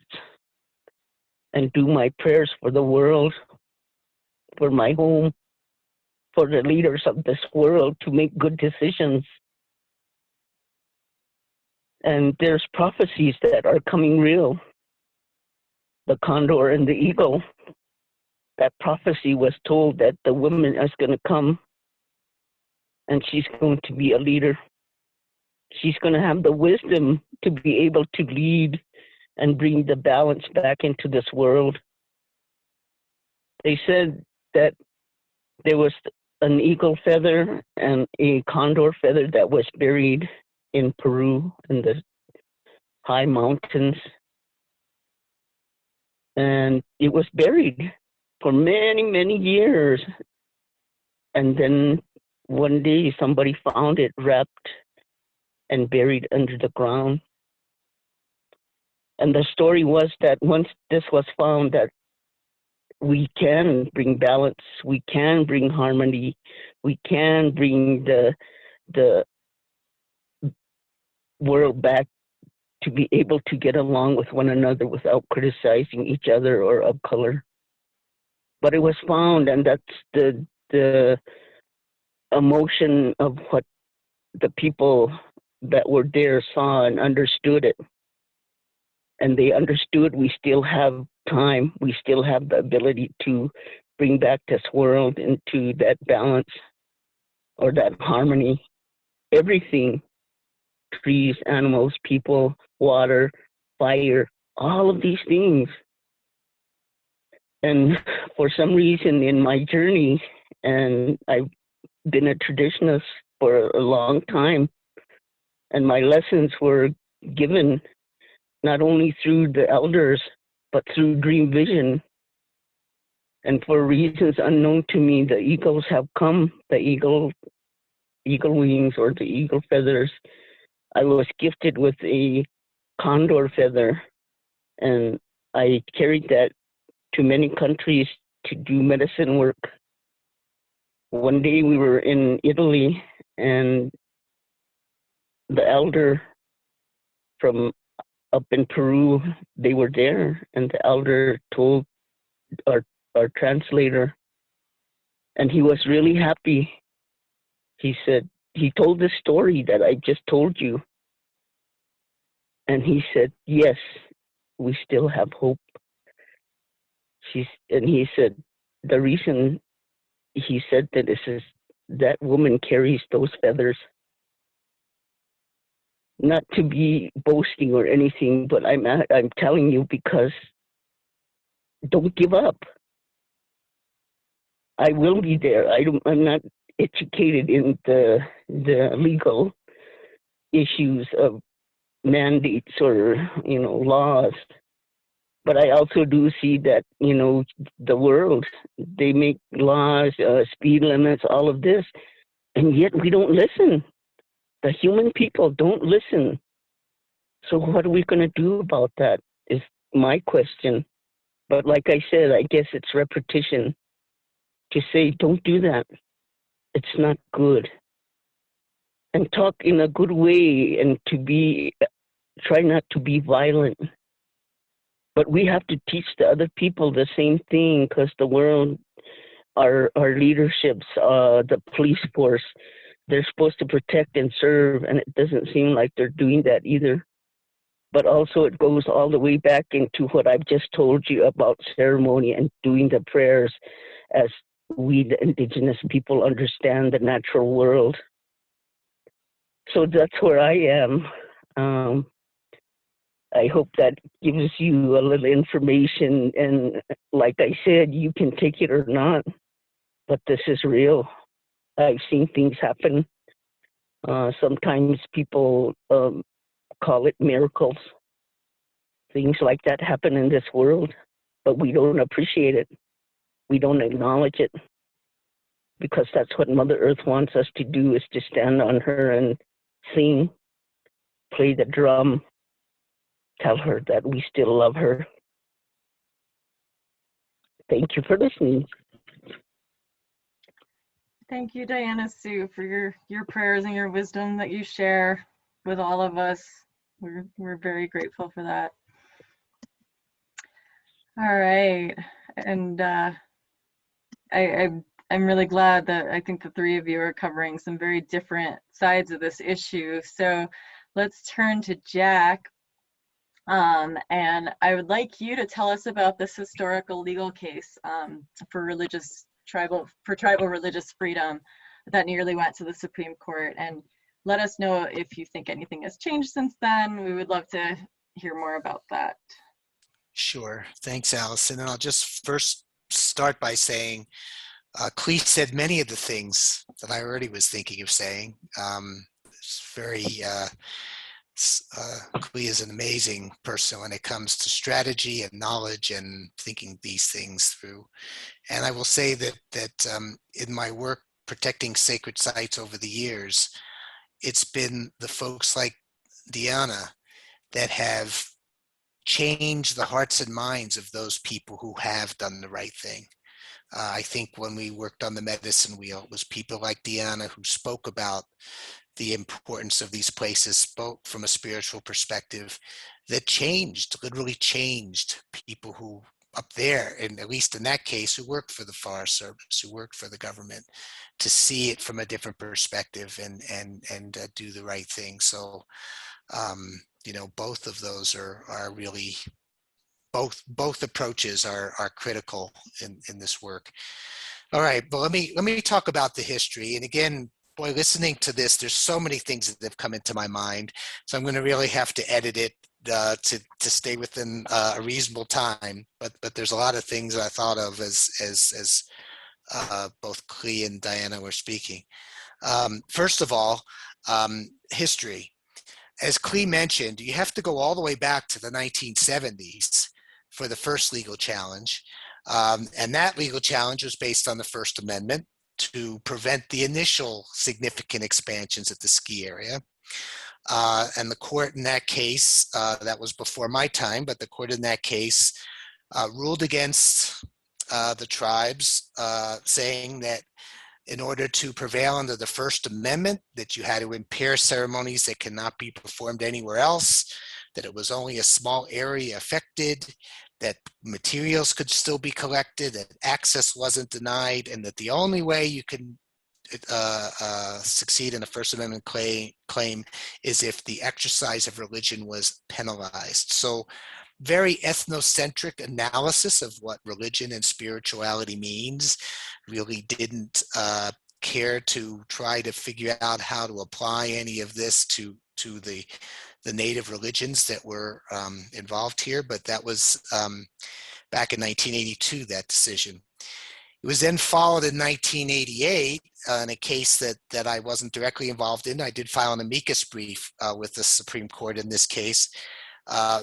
E: and do my prayers for the world, for my home, for the leaders of this world to make good decisions. And there's prophecies that are coming real. The condor and the eagle. That prophecy was told that the woman is going to come and she's going to be a leader. She's going to have the wisdom to be able to lead and bring the balance back into this world. They said that there was an eagle feather and a condor feather that was buried in Peru in the high mountains. And it was buried for many, many years. And then one day somebody found it wrapped and buried under the ground. And the story was that once this was found, that we can bring balance, we can bring harmony, we can bring the world back to be able to get along with one another without criticizing each other or of color. But it was found, and that's the emotion of what the people that were there saw and understood it. And they understood we still have time, we still have the ability to bring back this world into that balance or that harmony. Everything, trees, animals, people, water, fire, all of these things. And for some reason in my journey, and I've been a traditionalist for a long time, and my lessons were given not only through the elders, but through dream vision. And for reasons unknown to me, the eagles have come, the eagle wings or the eagle feathers. I was gifted with a condor feather, and I carried that to many countries to do medicine work. One day we were in Italy, and the elder from up in Peru, they were there, and the elder told our translator, and he was really happy. He said, he told the story that I just told you. And he said, yes, we still have hope. And he said, the reason he said that is that woman carries those feathers. Not to be boasting or anything, but I'm telling you because don't give up. I will be there. I'm not educated in the legal issues of mandates or laws, but I also do see that the world, they make laws, speed limits, all of this, and yet we don't listen. The human people don't listen. So what are we going to do about that is my question. But like I said, I guess it's repetition to say, don't do that. It's not good. And talk in a good way and try not to be violent, But we have to teach the other people the same thing, because the world, our leaderships, the police force, they're supposed to protect and serve, and it doesn't seem like they're doing that either. But also it goes all the way back into what I've just told you about ceremony and doing the prayers as we, the indigenous people, understand the natural world. So that's where I am. I hope that gives you a little information, and like I said, you can take it or not, but this is real. I've seen things happen. Sometimes people call it miracles. Things like that happen in this world, but we don't appreciate it. We don't acknowledge it, because that's what Mother Earth wants us to do, is to stand on her and sing, play the drum, tell her that we still love her. Thank you for listening.
A: Thank you, Diana Sue, for your prayers and your wisdom that you share with all of us. We're very grateful for that. All right, and I'm really glad that I think the three of you are covering some very different sides of this issue. So let's turn to Jack. And I would like you to tell us about this historical legal case for tribal religious freedom that nearly went to the Supreme Court, and let us know if you think anything has changed since then. We would love to hear more about that.
F: Sure. Thanks, Allison. And I'll just first start by saying Clee said many of the things that I already was thinking of saying. It's very Clee is an amazing person when it comes to strategy and knowledge and thinking these things through. And I will say that in my work protecting sacred sites over the years, it's been the folks like Diana that have changed the hearts and minds of those people who have done the right thing. I think when we worked on the medicine wheel, it was people like Diana who spoke about the importance of these places, spoke from a spiritual perspective, that literally changed people who up there, and at least in that case, who worked for the Forest Service, who worked for the government, to see it from a different perspective and do the right thing. So, you know, both of those are really, both approaches are critical in this work. All right, but let me talk about the history. And again, boy, listening to this, there's so many things that have come into my mind. So I'm going to really have to edit it to stay within a reasonable time. But there's a lot of things I thought of as both Clee and Diana were speaking. First of all, history. As Clee mentioned, you have to go all the way back to the 1970s for the first legal challenge. And that legal challenge was based on the First Amendment to prevent the initial significant expansions at the ski area. And the court in that case, that was before my time, but the court in that case ruled against the tribes, saying that in order to prevail under the First Amendment, that you had to impair ceremonies that cannot be performed anywhere else, that it was only a small area affected, that materials could still be collected, that access wasn't denied, and that the only way you can succeed in a First Amendment claim is if the exercise of religion was penalized. So very ethnocentric analysis of what religion and spirituality means, really didn't care to try to figure out how to apply any of this to the native religions that were involved here. But that was back in 1982, that decision. It was then followed in 1988 in a case that I wasn't directly involved in. I did file an amicus brief with the Supreme Court in this case.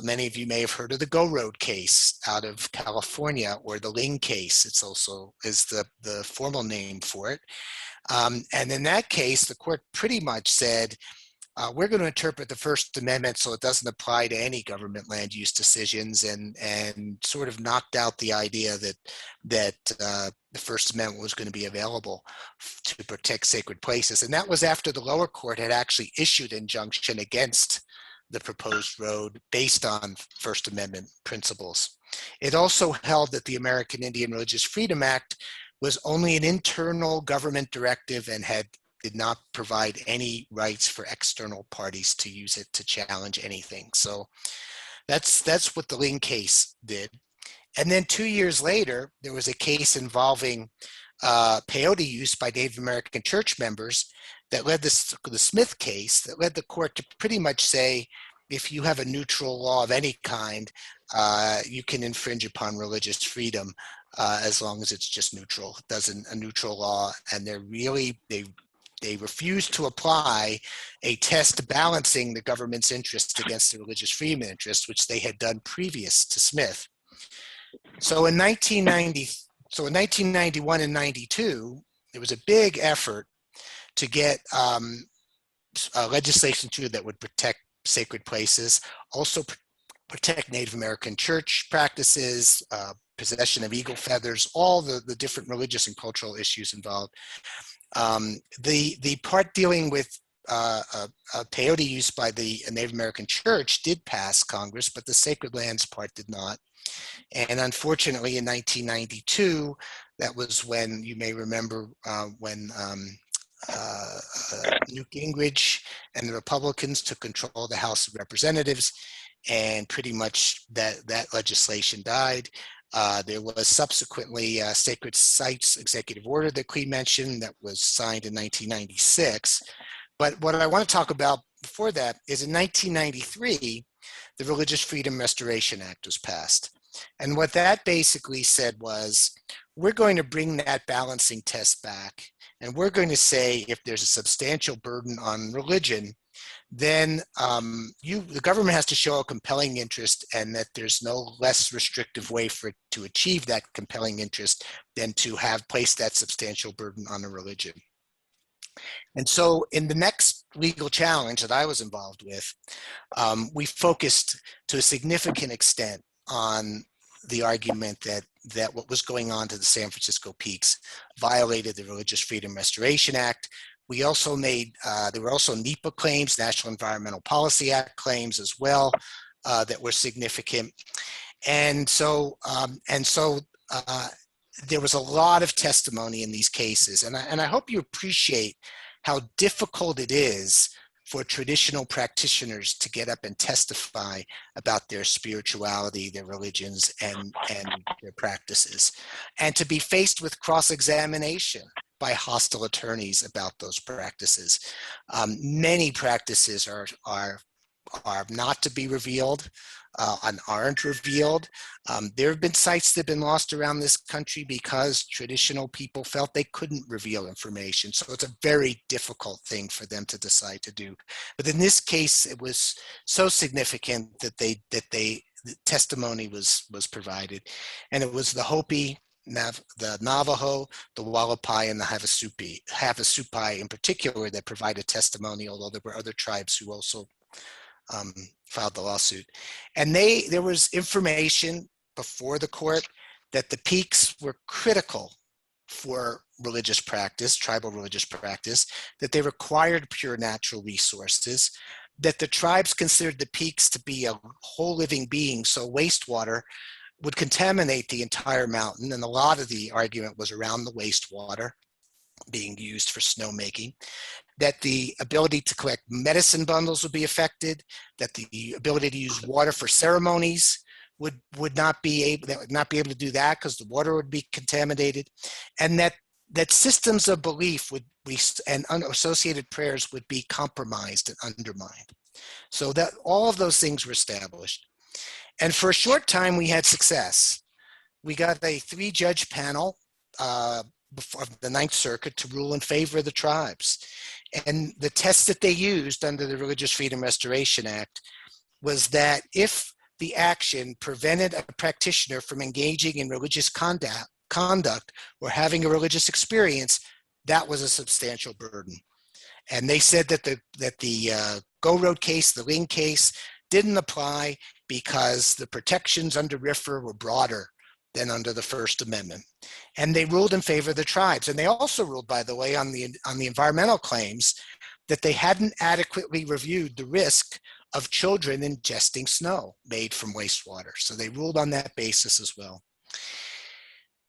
F: Many of you may have heard of the Go Road case out of California, or the Ling case. It's also is the formal name for it. And in that case, the court pretty much said, we're going to interpret the First Amendment so it doesn't apply to any government land use decisions, and sort of knocked out the idea that the First Amendment was going to be available to protect sacred places. And that was after the lower court had actually issued injunction against the proposed road based on First Amendment principles. It also held that the American Indian Religious Freedom Act was only an internal government directive and did not provide any rights for external parties to use it to challenge anything. So that's what the Ling case did. And then 2 years later, there was a case involving peyote use by Native American church members that led the Smith case, that led the court to pretty much say, if you have a neutral law of any kind, you can infringe upon religious freedom as long as it's just neutral. It doesn't a neutral law, and they refused to apply a test balancing the government's interest against the religious freedom interest, which they had done previous to Smith. So in 1991 and 92, there was a big effort to get legislation through that would protect sacred places, also protect Native American church practices, possession of eagle feathers, all the different religious and cultural issues involved. The part dealing with peyote use by the Native American church did pass Congress, but the sacred lands part did not. And unfortunately, in 1992, that was when, you may remember, when Newt Gingrich and the Republicans took control of the House of Representatives, and pretty much that legislation died. There was subsequently a Sacred Sites Executive Order that Clee mentioned that was signed in 1996. But what I want to talk about before that is in 1993, the Religious Freedom Restoration Act was passed. And what that basically said was, we're going to bring that balancing test back, and we're going to say if there's a substantial burden on religion, then the government has to show a compelling interest, and that there's no less restrictive way for it to achieve that compelling interest than to have placed that substantial burden on a religion. And so in the next legal challenge that I was involved with, we focused to a significant extent on the argument that what was going on to the San Francisco peaks violated the Religious Freedom Restoration Act. We also made, there were also NEPA claims, National Environmental Policy Act claims as well, that were significant. And so there was a lot of testimony in these cases. And I hope you appreciate how difficult it is for traditional practitioners to get up and testify about their spirituality, their religions, and their practices, and to be faced with cross-examination by hostile attorneys about those practices. Many practices are not to be revealed and aren't revealed. There have been sites that have been lost around this country because traditional people felt they couldn't reveal information. So it's a very difficult thing for them to decide to do. But in this case, it was so significant that the testimony was provided. And it was the Hopi, the Navajo, the Huassapatch, and the Havasupai in particular that provided testimony, although there were other tribes who also filed the lawsuit. And there was information before the court that the peaks were critical for religious practice, tribal religious practice, that they required pure natural resources, that the tribes considered the peaks to be a whole living being, so wastewater would contaminate the entire mountain, and a lot of the argument was around the wastewater being used for snowmaking, that the ability to collect medicine bundles would be affected, that the ability to use water for ceremonies would not be able to do that because the water would be contaminated, and that systems of belief and associated prayers would be compromised and undermined. So that all of those things were established. And for a short time, we had success. We got a 3-judge panel before the Ninth Circuit to rule in favor of the tribes. And the test that they used under the Religious Freedom Restoration Act was that if the action prevented a practitioner from engaging in religious conduct or having a religious experience, that was a substantial burden. And they said that the Go Road case, the Ling case, didn't apply because the protections under RFRA were broader than under the First Amendment. And they ruled in favor of the tribes. And they also ruled, by the way, on the environmental claims that they hadn't adequately reviewed the risk of children ingesting snow made from wastewater. So they ruled on that basis as well.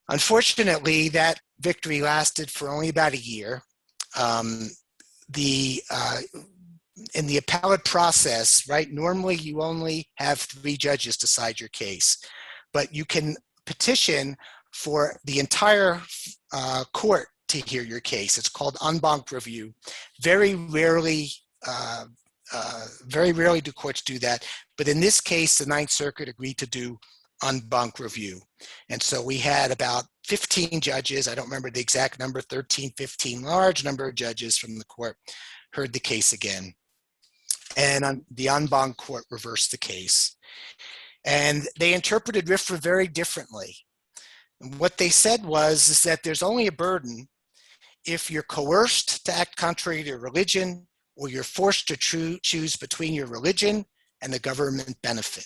F: Unfortunately, that victory lasted for only about a year. In the appellate process, right, normally you only have 3 judges decide your case, but you can petition for the entire court to hear your case. It's called en banc review. Very rarely do courts do that, but in this case, the Ninth Circuit agreed to do en banc review. And so we had about 15 judges, I don't remember the exact number, 13, 15, large number of judges from the court heard the case again. And the en banc court reversed the case. And they interpreted RFRA very differently. And what they said is that there's only a burden if you're coerced to act contrary to your religion, or you're forced to choose between your religion and the government benefit.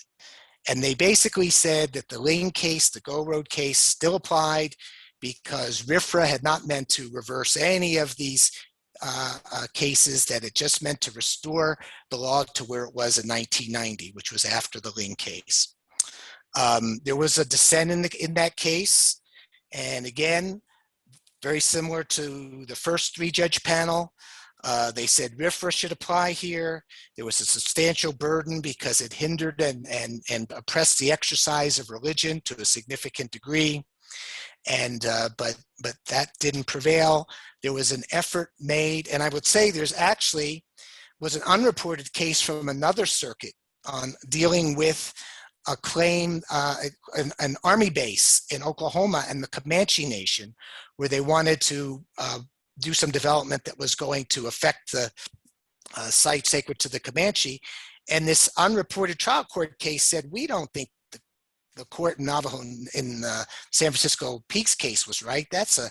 F: And they basically said that the Lane case, the Go Road case, still applied because RFRA had not meant to reverse any of these cases, that it just meant to restore the law to where it was in 1990, which was after the Lane case. There was a dissent in that case, and again, very similar to the first 3-judge panel. They said RFRA should apply here. There was a substantial burden because it hindered and oppressed the exercise of religion to a significant degree. And but that didn't prevail. There was an effort made, and I would say there's actually was an unreported case from another circuit on dealing with a claim, an army base in Oklahoma and the Comanche Nation, where they wanted to do some development that was going to affect the site sacred to the Comanche. And this unreported trial court case said, we don't think the court in Navajo in San Francisco Peaks case was right. That's a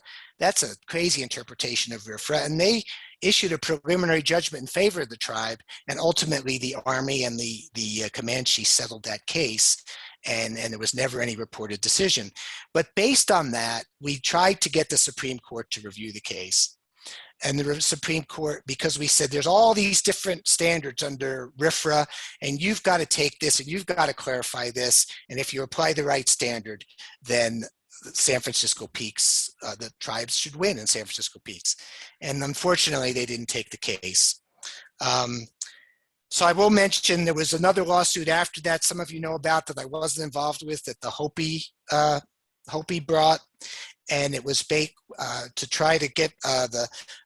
F: crazy interpretation of RFRA. And they issued a preliminary judgment in favor of the tribe, and ultimately the Army and the Comanche settled that case, and there was never any reported decision. But based on that, we tried to get the Supreme Court to review the case. And the Supreme Court, because we said there's all these different standards under RFRA, and you've got to take this and you've got to clarify this, and if you apply the right standard, then San Francisco Peaks, the tribes should win in San Francisco Peaks. And unfortunately, they didn't take the case. So I will mention there was another lawsuit after that, some of you know about, that I wasn't involved with, that the Hopi brought, and it was to try to get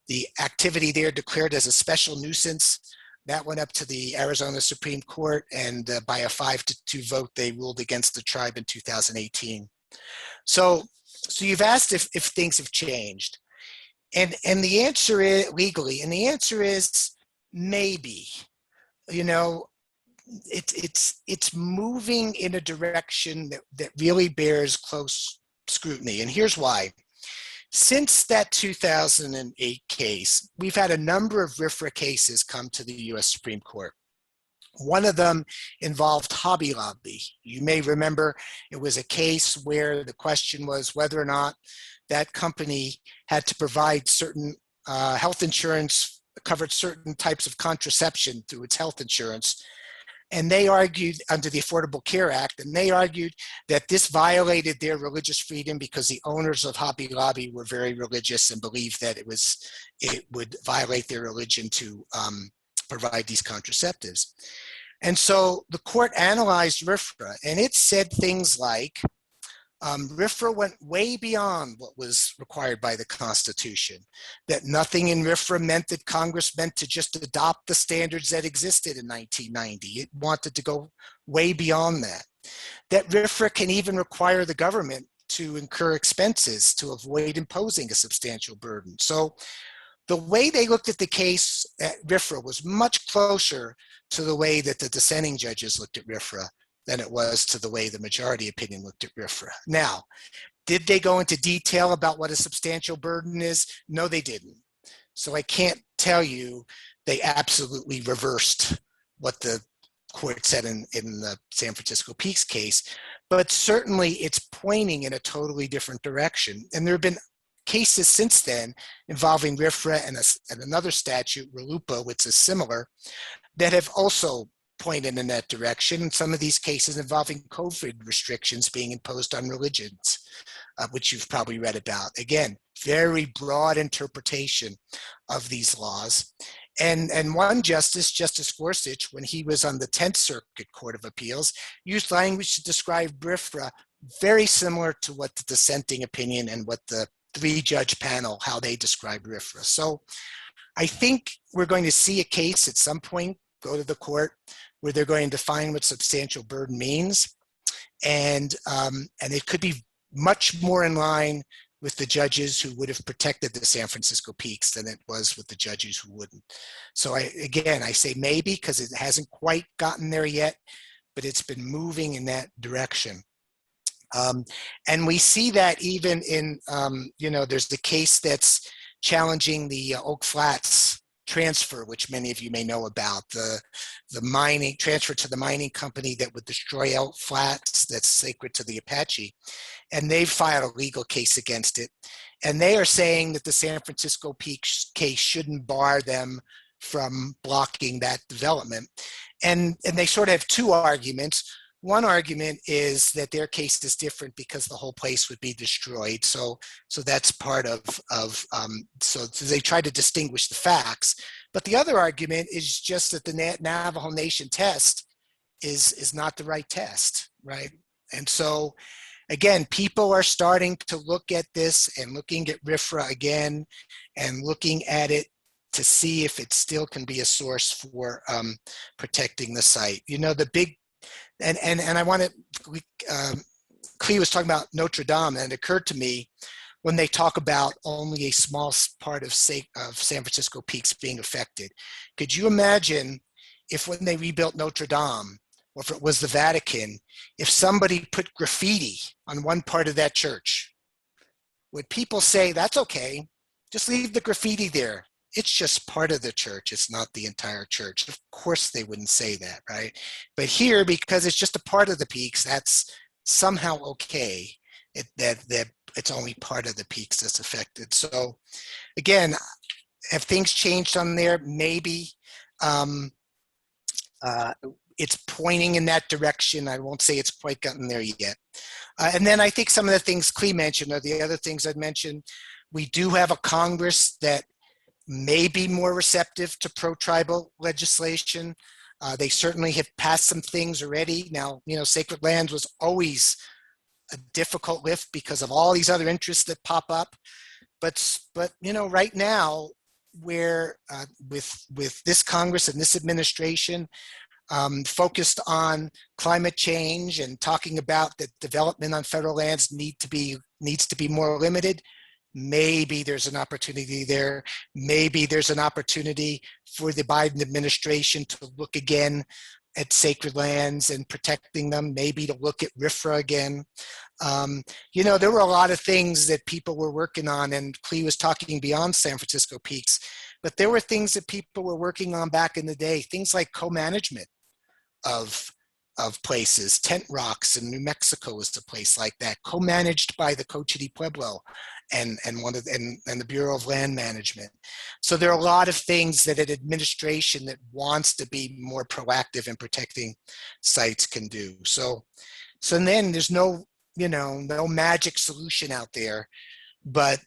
F: the activity there declared as a special nuisance. That went up to the Arizona Supreme Court, and by a 5-2 vote, they ruled against the tribe in 2018. So you've asked if things have changed, and the answer is legally, and the answer is maybe. You know, it's moving in a direction that really bears close scrutiny, and here's why. Since that 2008 case, we've had a number of RFRA cases come to the U.S. Supreme Court. One of them involved Hobby Lobby. You may remember it was a case where the question was whether or not that company had to provide certain health insurance, covered certain types of contraception through its health insurance. And they argued under the Affordable Care Act, and they argued that this violated their religious freedom because the owners of Hobby Lobby were very religious and believed that it would violate their religion to provide these contraceptives. And so the court analyzed RFRA, and it said things like, RFRA went way beyond what was required by the Constitution, that nothing in RFRA meant that Congress meant to just adopt the standards that existed in 1990. It wanted to go way beyond that RFRA can even require the government to incur expenses to avoid imposing a substantial burden. So the way they looked at the case at RFRA was much closer to the way that the dissenting judges looked at RFRA than it was to the way the majority opinion looked at RFRA. Now, did they go into detail about what a substantial burden is? No, they didn't. So I can't tell you they absolutely reversed what the court said in the San Francisco Peaks case, but certainly it's pointing in a totally different direction. And there have been cases since then involving RFRA and another statute, RLUIPA, which is similar, that have also pointed in that direction. Some of these cases involving COVID restrictions being imposed on religions, which you've probably read about. Again, very broad interpretation of these laws. And one justice, Justice Gorsuch, when he was on the 10th Circuit Court of Appeals, used language to describe RFRA very similar to what the dissenting opinion and what the 3-judge panel, how they describe RFRA. So I think we're going to see a case at some point go to the court where they're going to define what substantial burden means. And it could be much more in line with the judges who would have protected the San Francisco peaks than it was with the judges who wouldn't. So again, I say maybe because it hasn't quite gotten there yet, but it's been moving in that direction. And we see that even in, there's the case that's challenging the Oak Flats transfer, which many of you may know about, the mining transfer to the mining company that would destroy Elk Flats that's sacred to the Apache. And they've filed a legal case against it. And they are saying that the San Francisco Peaks case shouldn't bar them from blocking that development. And they sort of have two arguments. One argument is that their case is different because the whole place would be destroyed. So that's part of so they try to distinguish the facts. But the other argument is just that the Navajo Nation test is not the right test, right? And so again, people are starting to look at this and looking at RFRA again and looking at it to see if it still can be a source for protecting the site. You know, the big, and I want to, Clea was talking about Notre Dame, and it occurred to me when they talk about only a small part of San Francisco peaks being affected. Could you imagine if when they rebuilt Notre Dame, or if it was the Vatican, if somebody put graffiti on one part of that church? Would people say, that's okay, just leave the graffiti there? It's just part of the church, it's not the entire church. Of course they wouldn't say that, right? But here, because it's just a part of the peaks, that's somehow okay, that it's only part of the peaks that's affected. So again, have things changed on there? Maybe. It's pointing in that direction. I won't say it's quite gotten there yet. And then I think some of the things Clea mentioned are the other things I'd mentioned. We do have a Congress that may be more receptive to pro-tribal legislation. They certainly have passed some things already. Now, you know, sacred lands was always a difficult lift because of all these other interests that pop up. But you know, right now, where with this Congress and this administration, focused on climate change and talking about that development on federal lands needs to be more limited. Maybe there's an opportunity there. Maybe there's an opportunity for the Biden administration to look again at sacred lands and protecting them, maybe to look at RFRA again. You know, there were a lot of things that people were working on, and Clea was talking beyond San Francisco peaks, but there were things that people were working on back in the day, things like co-management of places. Tent Rocks in New Mexico is a place like that, co-managed by the Cochiti Pueblo and the Bureau of Land Management. So there are a lot of things that an administration that wants to be more proactive in protecting sites can do. So then there's no magic solution out there, but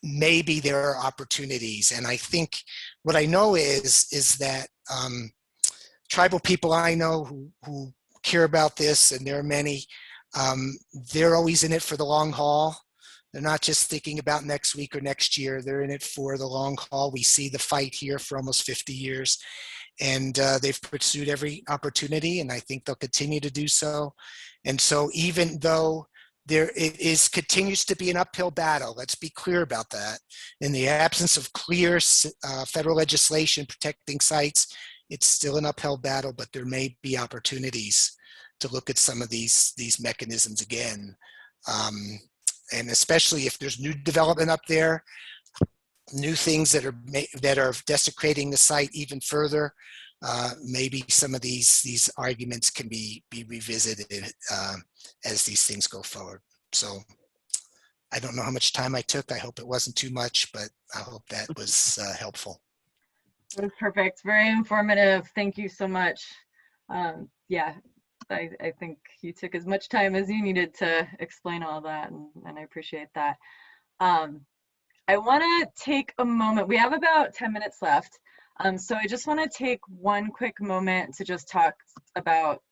F: maybe there are opportunities. And I think what I know is that tribal people I know who care about this, and there are many, they're always in it for the long haul. They're not just thinking about next week or next year. They're in it for the long haul. We see the fight here for almost 50 years, and they've pursued every opportunity, and I think they'll continue to do so. And so even though continues to be an uphill battle, let's be clear about that. In the absence of clear federal legislation protecting sites, it's still an uphill battle, but there may be opportunities to look at some of these mechanisms again. And especially if there's new development up there, new things that are desecrating the site even further, maybe some of these arguments can be revisited as these things go forward. So I don't know how much time I took. I hope it wasn't too much, but I hope that was helpful.
A: It was perfect. Very informative. Thank you so much. Yeah, I think you took as much time as you needed to explain all that, and I appreciate that. I want to take a moment. We have about 10 minutes left. So I just want to take one quick moment to just talk about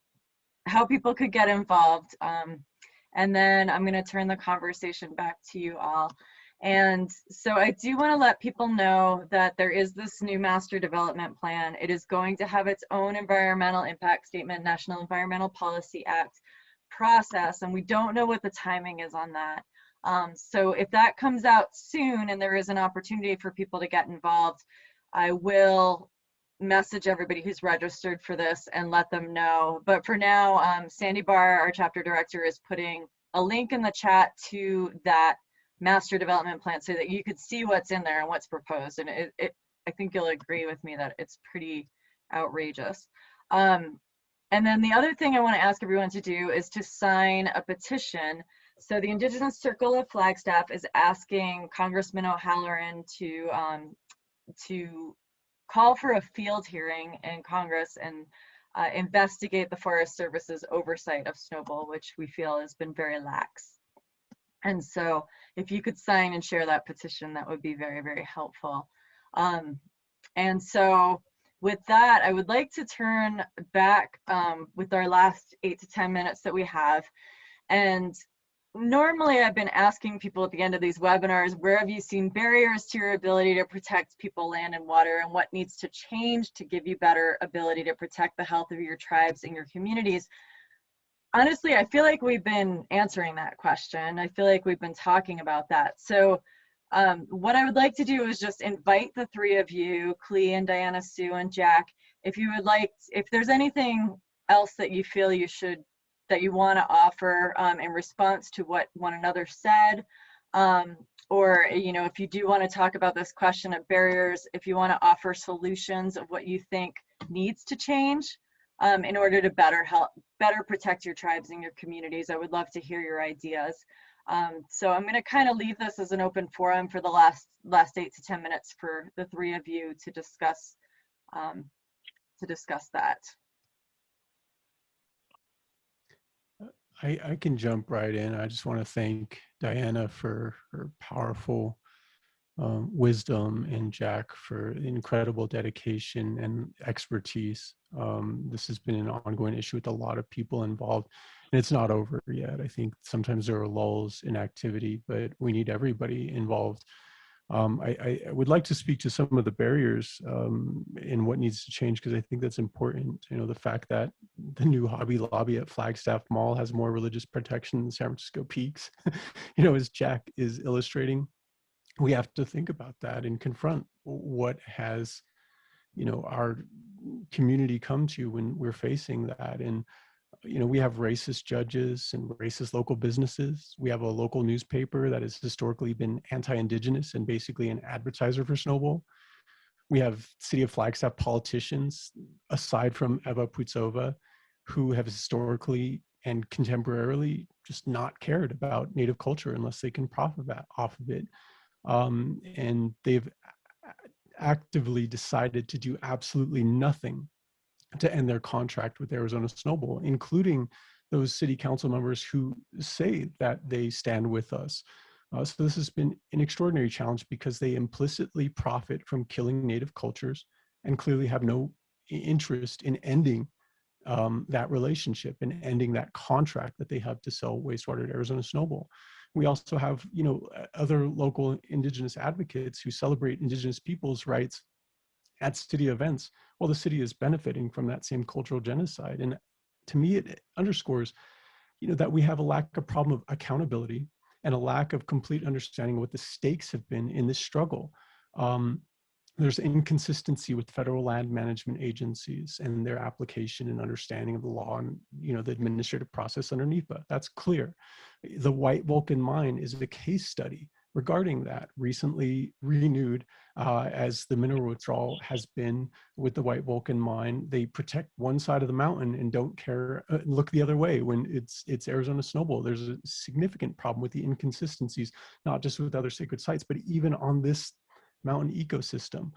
A: how people could get involved. And then I'm going to turn the conversation back to you all. And so I do want to let people know that there is this new master development plan. It is going to have its own environmental impact statement, National Environmental Policy Act process, and we don't know what the timing is on that. So if that comes out soon and there is an opportunity for people to get involved, I will message everybody who's registered for this and let them know. But for now, Sandy Barr, our chapter director, is putting a link in the chat to that master development plan so that you could see what's in there and what's proposed. And I think you'll agree with me that it's pretty outrageous. And then the other thing I want to ask everyone to do is to sign a petition. So the Indigenous Circle of Flagstaff is asking Congressman O'Halloran to call for a field hearing in Congress and investigate the Forest Service's oversight of snowball, which we feel has been very lax. And so if you could sign and share that petition, that would be very, very helpful. And so with that, I would like to turn back with our last 8 to 10 minutes that we have. And normally I've been asking people at the end of these webinars, where have you seen barriers to your ability to protect people, land, and water, and what needs to change to give you better ability to protect the health of your tribes and your communities? Honestly, I feel like we've been answering that question. I feel like we've been talking about that. So what I would like to do is just invite the three of you, Clee and Diana Sue and Jack, if you would like, if there's anything else that you feel that you want to offer in response to what one another said, or if you do want to talk about this question of barriers, if you want to offer solutions of what you think needs to change in order to better protect your tribes and your communities, I would love to hear your ideas. So I'm going to kind of leave this as an open forum for the last 8 to 10 minutes for the three of you to discuss that.
D: I can jump right in. I just want to thank Diana for her powerful wisdom and Jack for incredible dedication and expertise. This has been an ongoing issue with a lot of people involved, and it's not over yet. I think sometimes there are lulls in activity, but we need everybody involved. I would like to speak to some of the barriers in what needs to change, because I think that's important. The fact that the new Hobby Lobby at Flagstaff Mall has more religious protection than San Francisco Peaks, as Jack is illustrating. We have to think about that and confront what has, our community come to when we're facing that. And, we have racist judges and racist local businesses. We have a local newspaper that has historically been anti-Indigenous and basically an advertiser for snowball. We have City of Flagstaff politicians, aside from Eva Putzova, who have historically and contemporarily just not cared about Native culture unless they can profit off of it. And they've actively decided to do absolutely nothing to end their contract with Arizona Snowbowl, including those city council members who say that they stand with us. So this has been an extraordinary challenge because they implicitly profit from killing Native cultures and clearly have no interest in ending that relationship and ending that contract that they have to sell wastewater at Arizona Snowbowl. We also have, other local Indigenous advocates who celebrate Indigenous people's rights at city events. Well, the city is benefiting from that same cultural genocide. And to me, it underscores, that we have a lack of problem of accountability and a lack of complete understanding of what the stakes have been in this struggle. There's inconsistency with federal land management agencies and their application and understanding of the law and, the administrative process under NEPA. That's clear. The White Vulcan Mine is a case study regarding that, recently renewed as the mineral withdrawal has been with the White Vulcan Mine. They protect one side of the mountain and don't care, look the other way when it's Arizona Snowbowl. There's a significant problem with the inconsistencies, not just with other sacred sites, but even on this mountain ecosystem.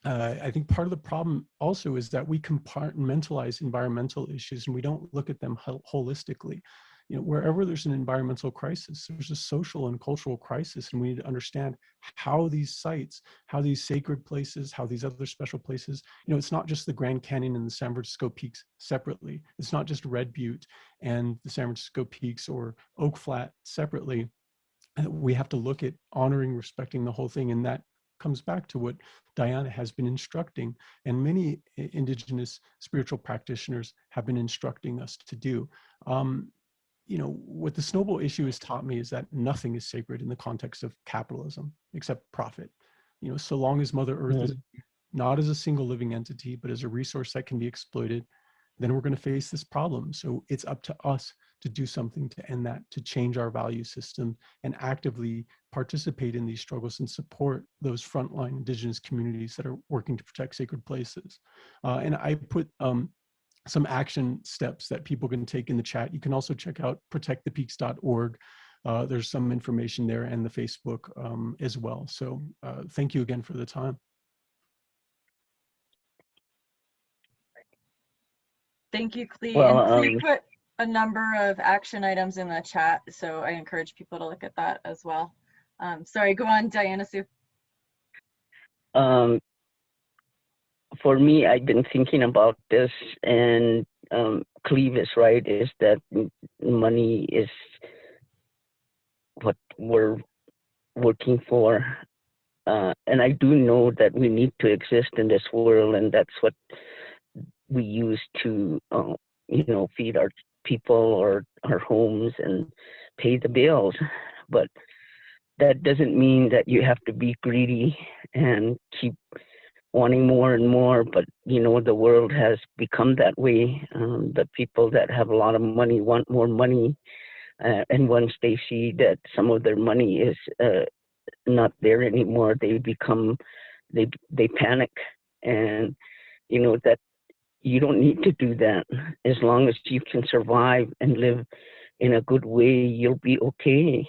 D: I think part of the problem also is that we compartmentalize environmental issues and we don't look at them holistically. You know, wherever there's an environmental crisis, there's a social and cultural crisis, and we need to understand how these sites, how these sacred places, how these other special places, you know, it's not just the Grand Canyon and the San Francisco Peaks separately. It's not just Red Butte and the San Francisco Peaks or Oak Flat separately. We have to look at honoring, respecting the whole thing, and that comes back to what Diana has been instructing, and many indigenous spiritual practitioners have been instructing us to do. You know, what the snowball issue has taught me is that nothing is sacred in the context of capitalism except profit. You know, so long as Mother Earth is not as a single living entity, but as a resource that can be exploited, then we're going to face this problem. So it's up to us to do something to end that, to change our value system and actively participate in these struggles and support those frontline indigenous communities that are working to protect sacred places. And I put some action steps that people can take in the chat. You can also check out protectthepeaks.org. There's some information there, and the Facebook as well. So thank you again for the time.
A: Thank you, Clee.
E: Well,
A: And Clee put a number of action items in the chat, so I encourage people to look at that as well. Sorry, go on, Diana Sue.
E: For me, I've been thinking about this, and Cleve is right, is that money is what we're working for. And I do know that we need to exist in this world, and that's what we use to, you know, feed our people or our homes and pay the bills. But that doesn't mean that you have to be greedy and keep wanting more and more. But you know, the world has become that way. The people that have a lot of money want more money, and once they see that some of their money is not there anymore, they panic. And you know that you don't need to do that. As long as you can survive and live in a good way, you'll be okay.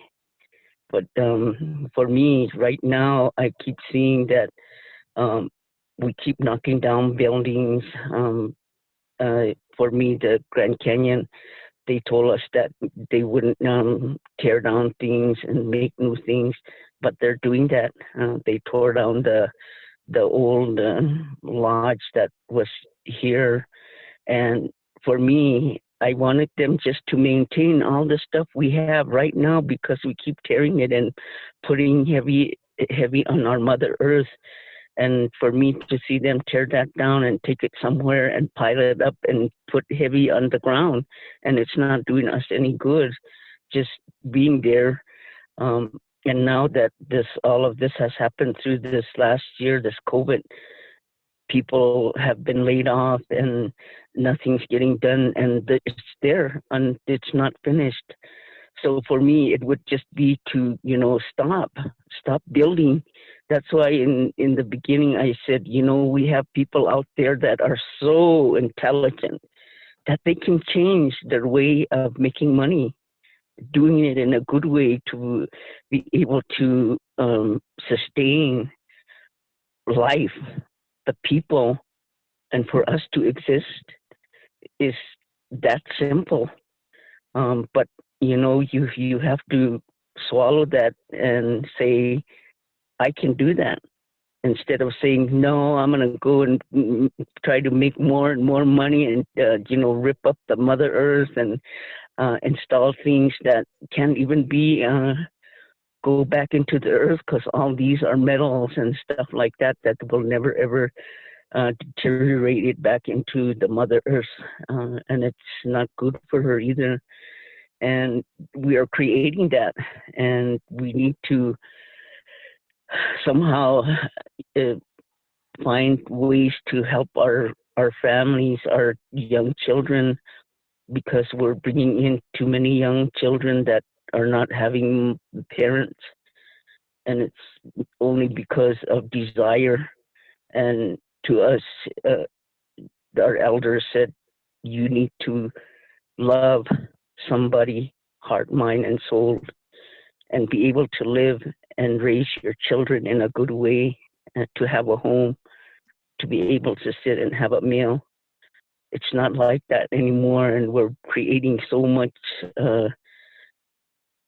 E: But for me right now, I keep seeing that we keep knocking down buildings. For me, the Grand Canyon, they told us that they wouldn't tear down things and make new things, but they're doing that. They tore down the old lodge that was here. And for me, I wanted them just to maintain all the stuff we have right now, because we keep tearing it and putting heavy on our Mother Earth. And for me to see them tear that down and take it somewhere and pile it up and put heavy on the ground, and it's not doing us any good, just being there. And now that all of this has happened through this last year, this COVID, people have been laid off and nothing's getting done, and it's there and it's not finished. So for me, it would just be to, you know, stop building. That's why in the beginning I said, you know, we have people out there that are so intelligent that they can change their way of making money, doing it in a good way to be able to sustain life, the people, and for us to exist is that simple. But you know, you have to swallow that and say, I can do that, instead of saying, no, I'm going to go and try to make more and more money and, you know, rip up the Mother Earth and install things that can't even be, go back into the earth, because all these are metals and stuff like that will never, ever deteriorate it back into the Mother Earth. And it's not good for her either. And we are creating that, and we need to somehow find ways to help our families, our young children, because we're bringing in too many young children that are not having parents, and it's only because of desire. And to us, our elders said, you need to love somebody, heart, mind, and soul, and be able to live and raise your children in a good way, to have a home. to be able to sit and have a meal. It's not like that anymore, and we're creating so much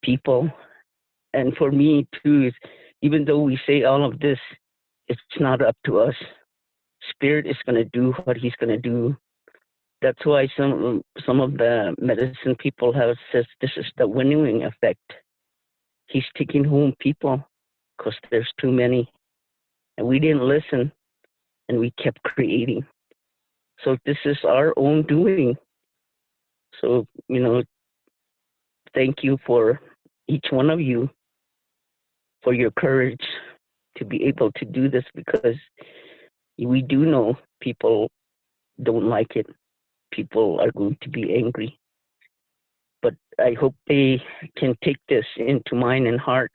E: people. And for me too, even though we say all of this, it's not up to us. Spirit is going to do what he's going to do. That's why some of the medicine people have says this is the winnowing effect. He's taking home people because there's too many. And we didn't listen, and we kept creating. So this is our own doing. So, thank you for each one of you for your courage to be able to do this, because we do know people don't like it. People are going to be angry. But I hope they can take this into mind and heart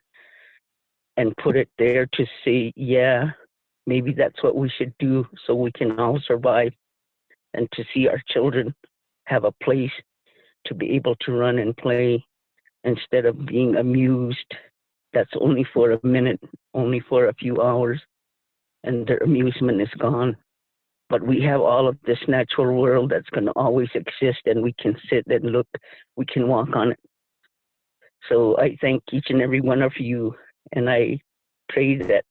E: and put it there to say, yeah, maybe that's what we should do so we can all survive, and to see our children have a place to be able to run and play instead of being amused. That's only for a minute, only for a few hours, and their amusement is gone. But we have all of this natural world that's going to always exist, and we can sit and look, we can walk on it. So I thank each and every one of you, and I pray that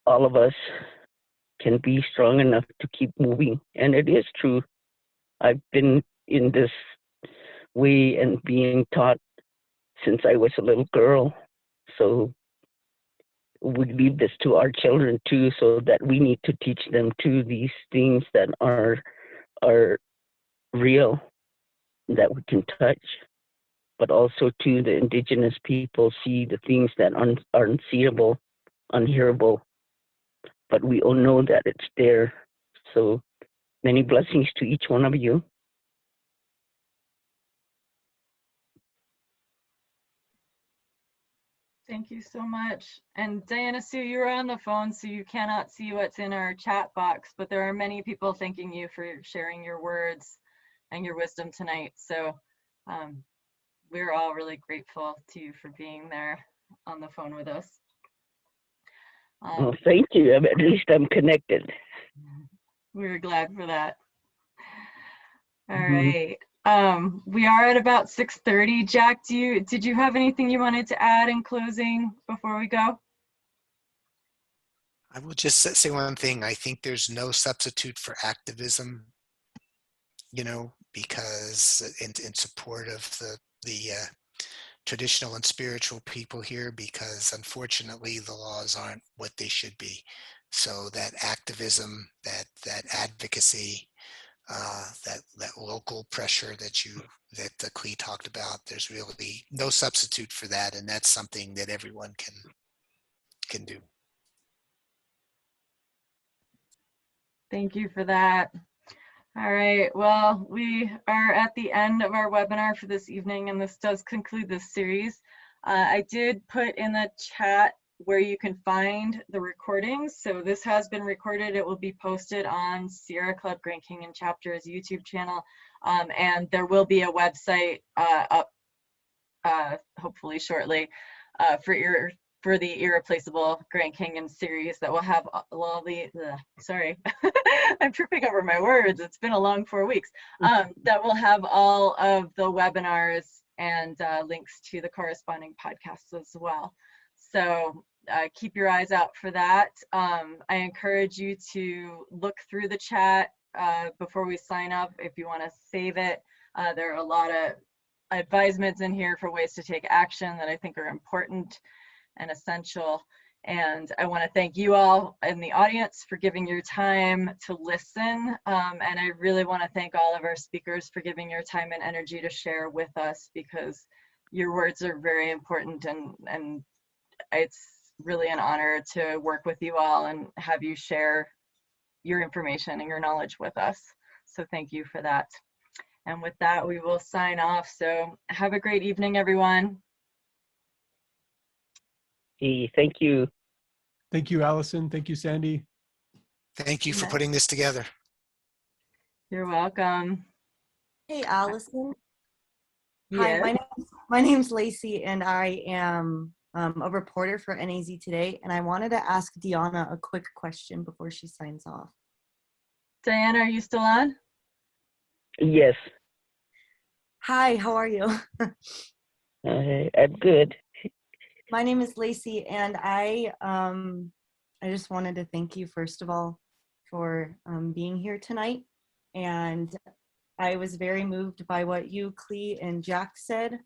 E: all of us can be strong enough to keep moving. And it is true. I've been in this way and being taught since I was a little girl. So we leave this to our children too, so that we need to teach them too these things that are real, that we can touch, but also to the indigenous people see the things that are unseeable, unhearable, but we all know that it's there. So many blessings to each one of you.
A: Thank you so much. And Diana Sue, you're on the phone, so you cannot see what's in our chat box, but there are many people thanking you for sharing your words and your wisdom tonight. So we're all really grateful to you for being there on the phone with us.
E: Well, thank you. At least I'm connected.
A: We're glad for that. All right. We are at about 6:30. Jack, did you have anything you wanted to add in closing before we go?
F: I will just say one thing. I think there's no substitute for activism, because in support of the traditional and spiritual people here, because unfortunately the laws aren't what they should be. So that activism, that advocacy, that local pressure that Clee talked about, there's really no substitute for that, and that's something that everyone can do.
A: Thank you for that. All right, well, we are at the end of our webinar for this evening, and this does conclude this series. I did put in the chat where you can find the recordings. So this has been recorded. It will be posted on Sierra Club Grand Canyon Chapter's YouTube channel, and there will be a website up hopefully shortly for the Irreplaceable Grand Canyon series that will have all the, sorry, I'm tripping over my words. It's been a long 4 weeks. That will have all of the webinars and links to the corresponding podcasts as well. So keep your eyes out for that. I encourage you to look through the chat before we sign up if you want to save it. There are a lot of advisements in here for ways to take action that I think are important and essential. And I want to thank you all in the audience for giving your time to listen. And I really want to thank all of our speakers for giving your time and energy to share with us, because your words are very important, and it's really an honor to work with you all and have you share your information and your knowledge with us. So thank you for that. And with that, we will sign off. So have a great evening, everyone.
E: Thank you.
D: Thank you, Allison. Thank you, Sandy.
F: Thank you for putting this together.
A: You're welcome.
G: Hey, Allison.
A: Yes.
G: Hi, my name's Lacey, and I am a reporter for NAZ Today, and I wanted to ask Deanna a quick question before she signs off.
A: Diana, are you still on?
E: Yes,
G: Hi, how are you?
E: I'm good.
G: My name is Lacey, and I just wanted to thank you, first of all, for being here tonight. And I was very moved by what you, Clee, and Jack said.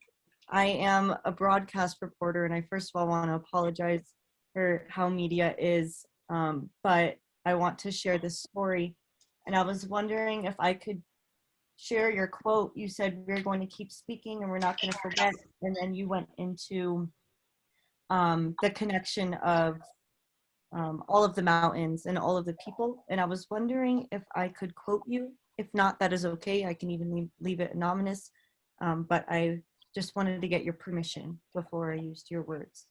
G: I am a broadcast reporter, and I first of all want to apologize for how media is, but I want to share this story. And I was wondering if I could share your quote. You said we're going to keep speaking and we're not going to forget, and then you went into the connection of all of the mountains and all of the people. And I was wondering if I could quote you. If not, that is okay. I can even leave it anonymous. But I just wanted to get your permission before I used your words.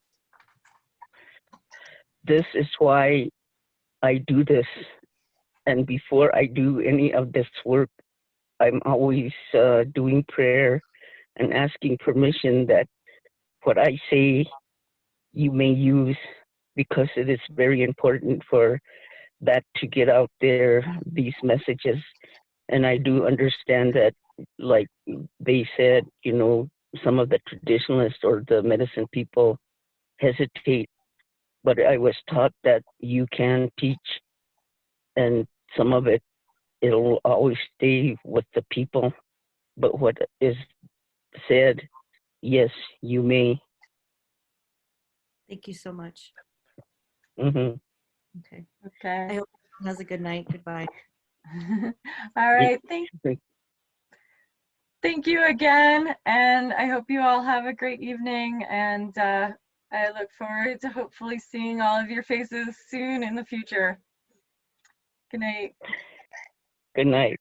E: This is why I do this. And before I do any of this work, I'm always doing prayer and asking permission that what I say you may use, because it is very important for that to get out there, these messages. And I do understand that, like they said, you know, some of the traditionalists or the medicine people hesitate, but I was taught that you can teach, and some of it, it'll always stay with the people. But what is said, yes, you may.
G: Thank you so much.
E: Mm-hmm.
G: Okay.
A: Okay.
G: I hope everyone has a good night. Goodbye.
A: All right. Thank you again. And I hope you all have a great evening. And I look forward to hopefully seeing all of your faces soon in the future. Good night.
E: Good night.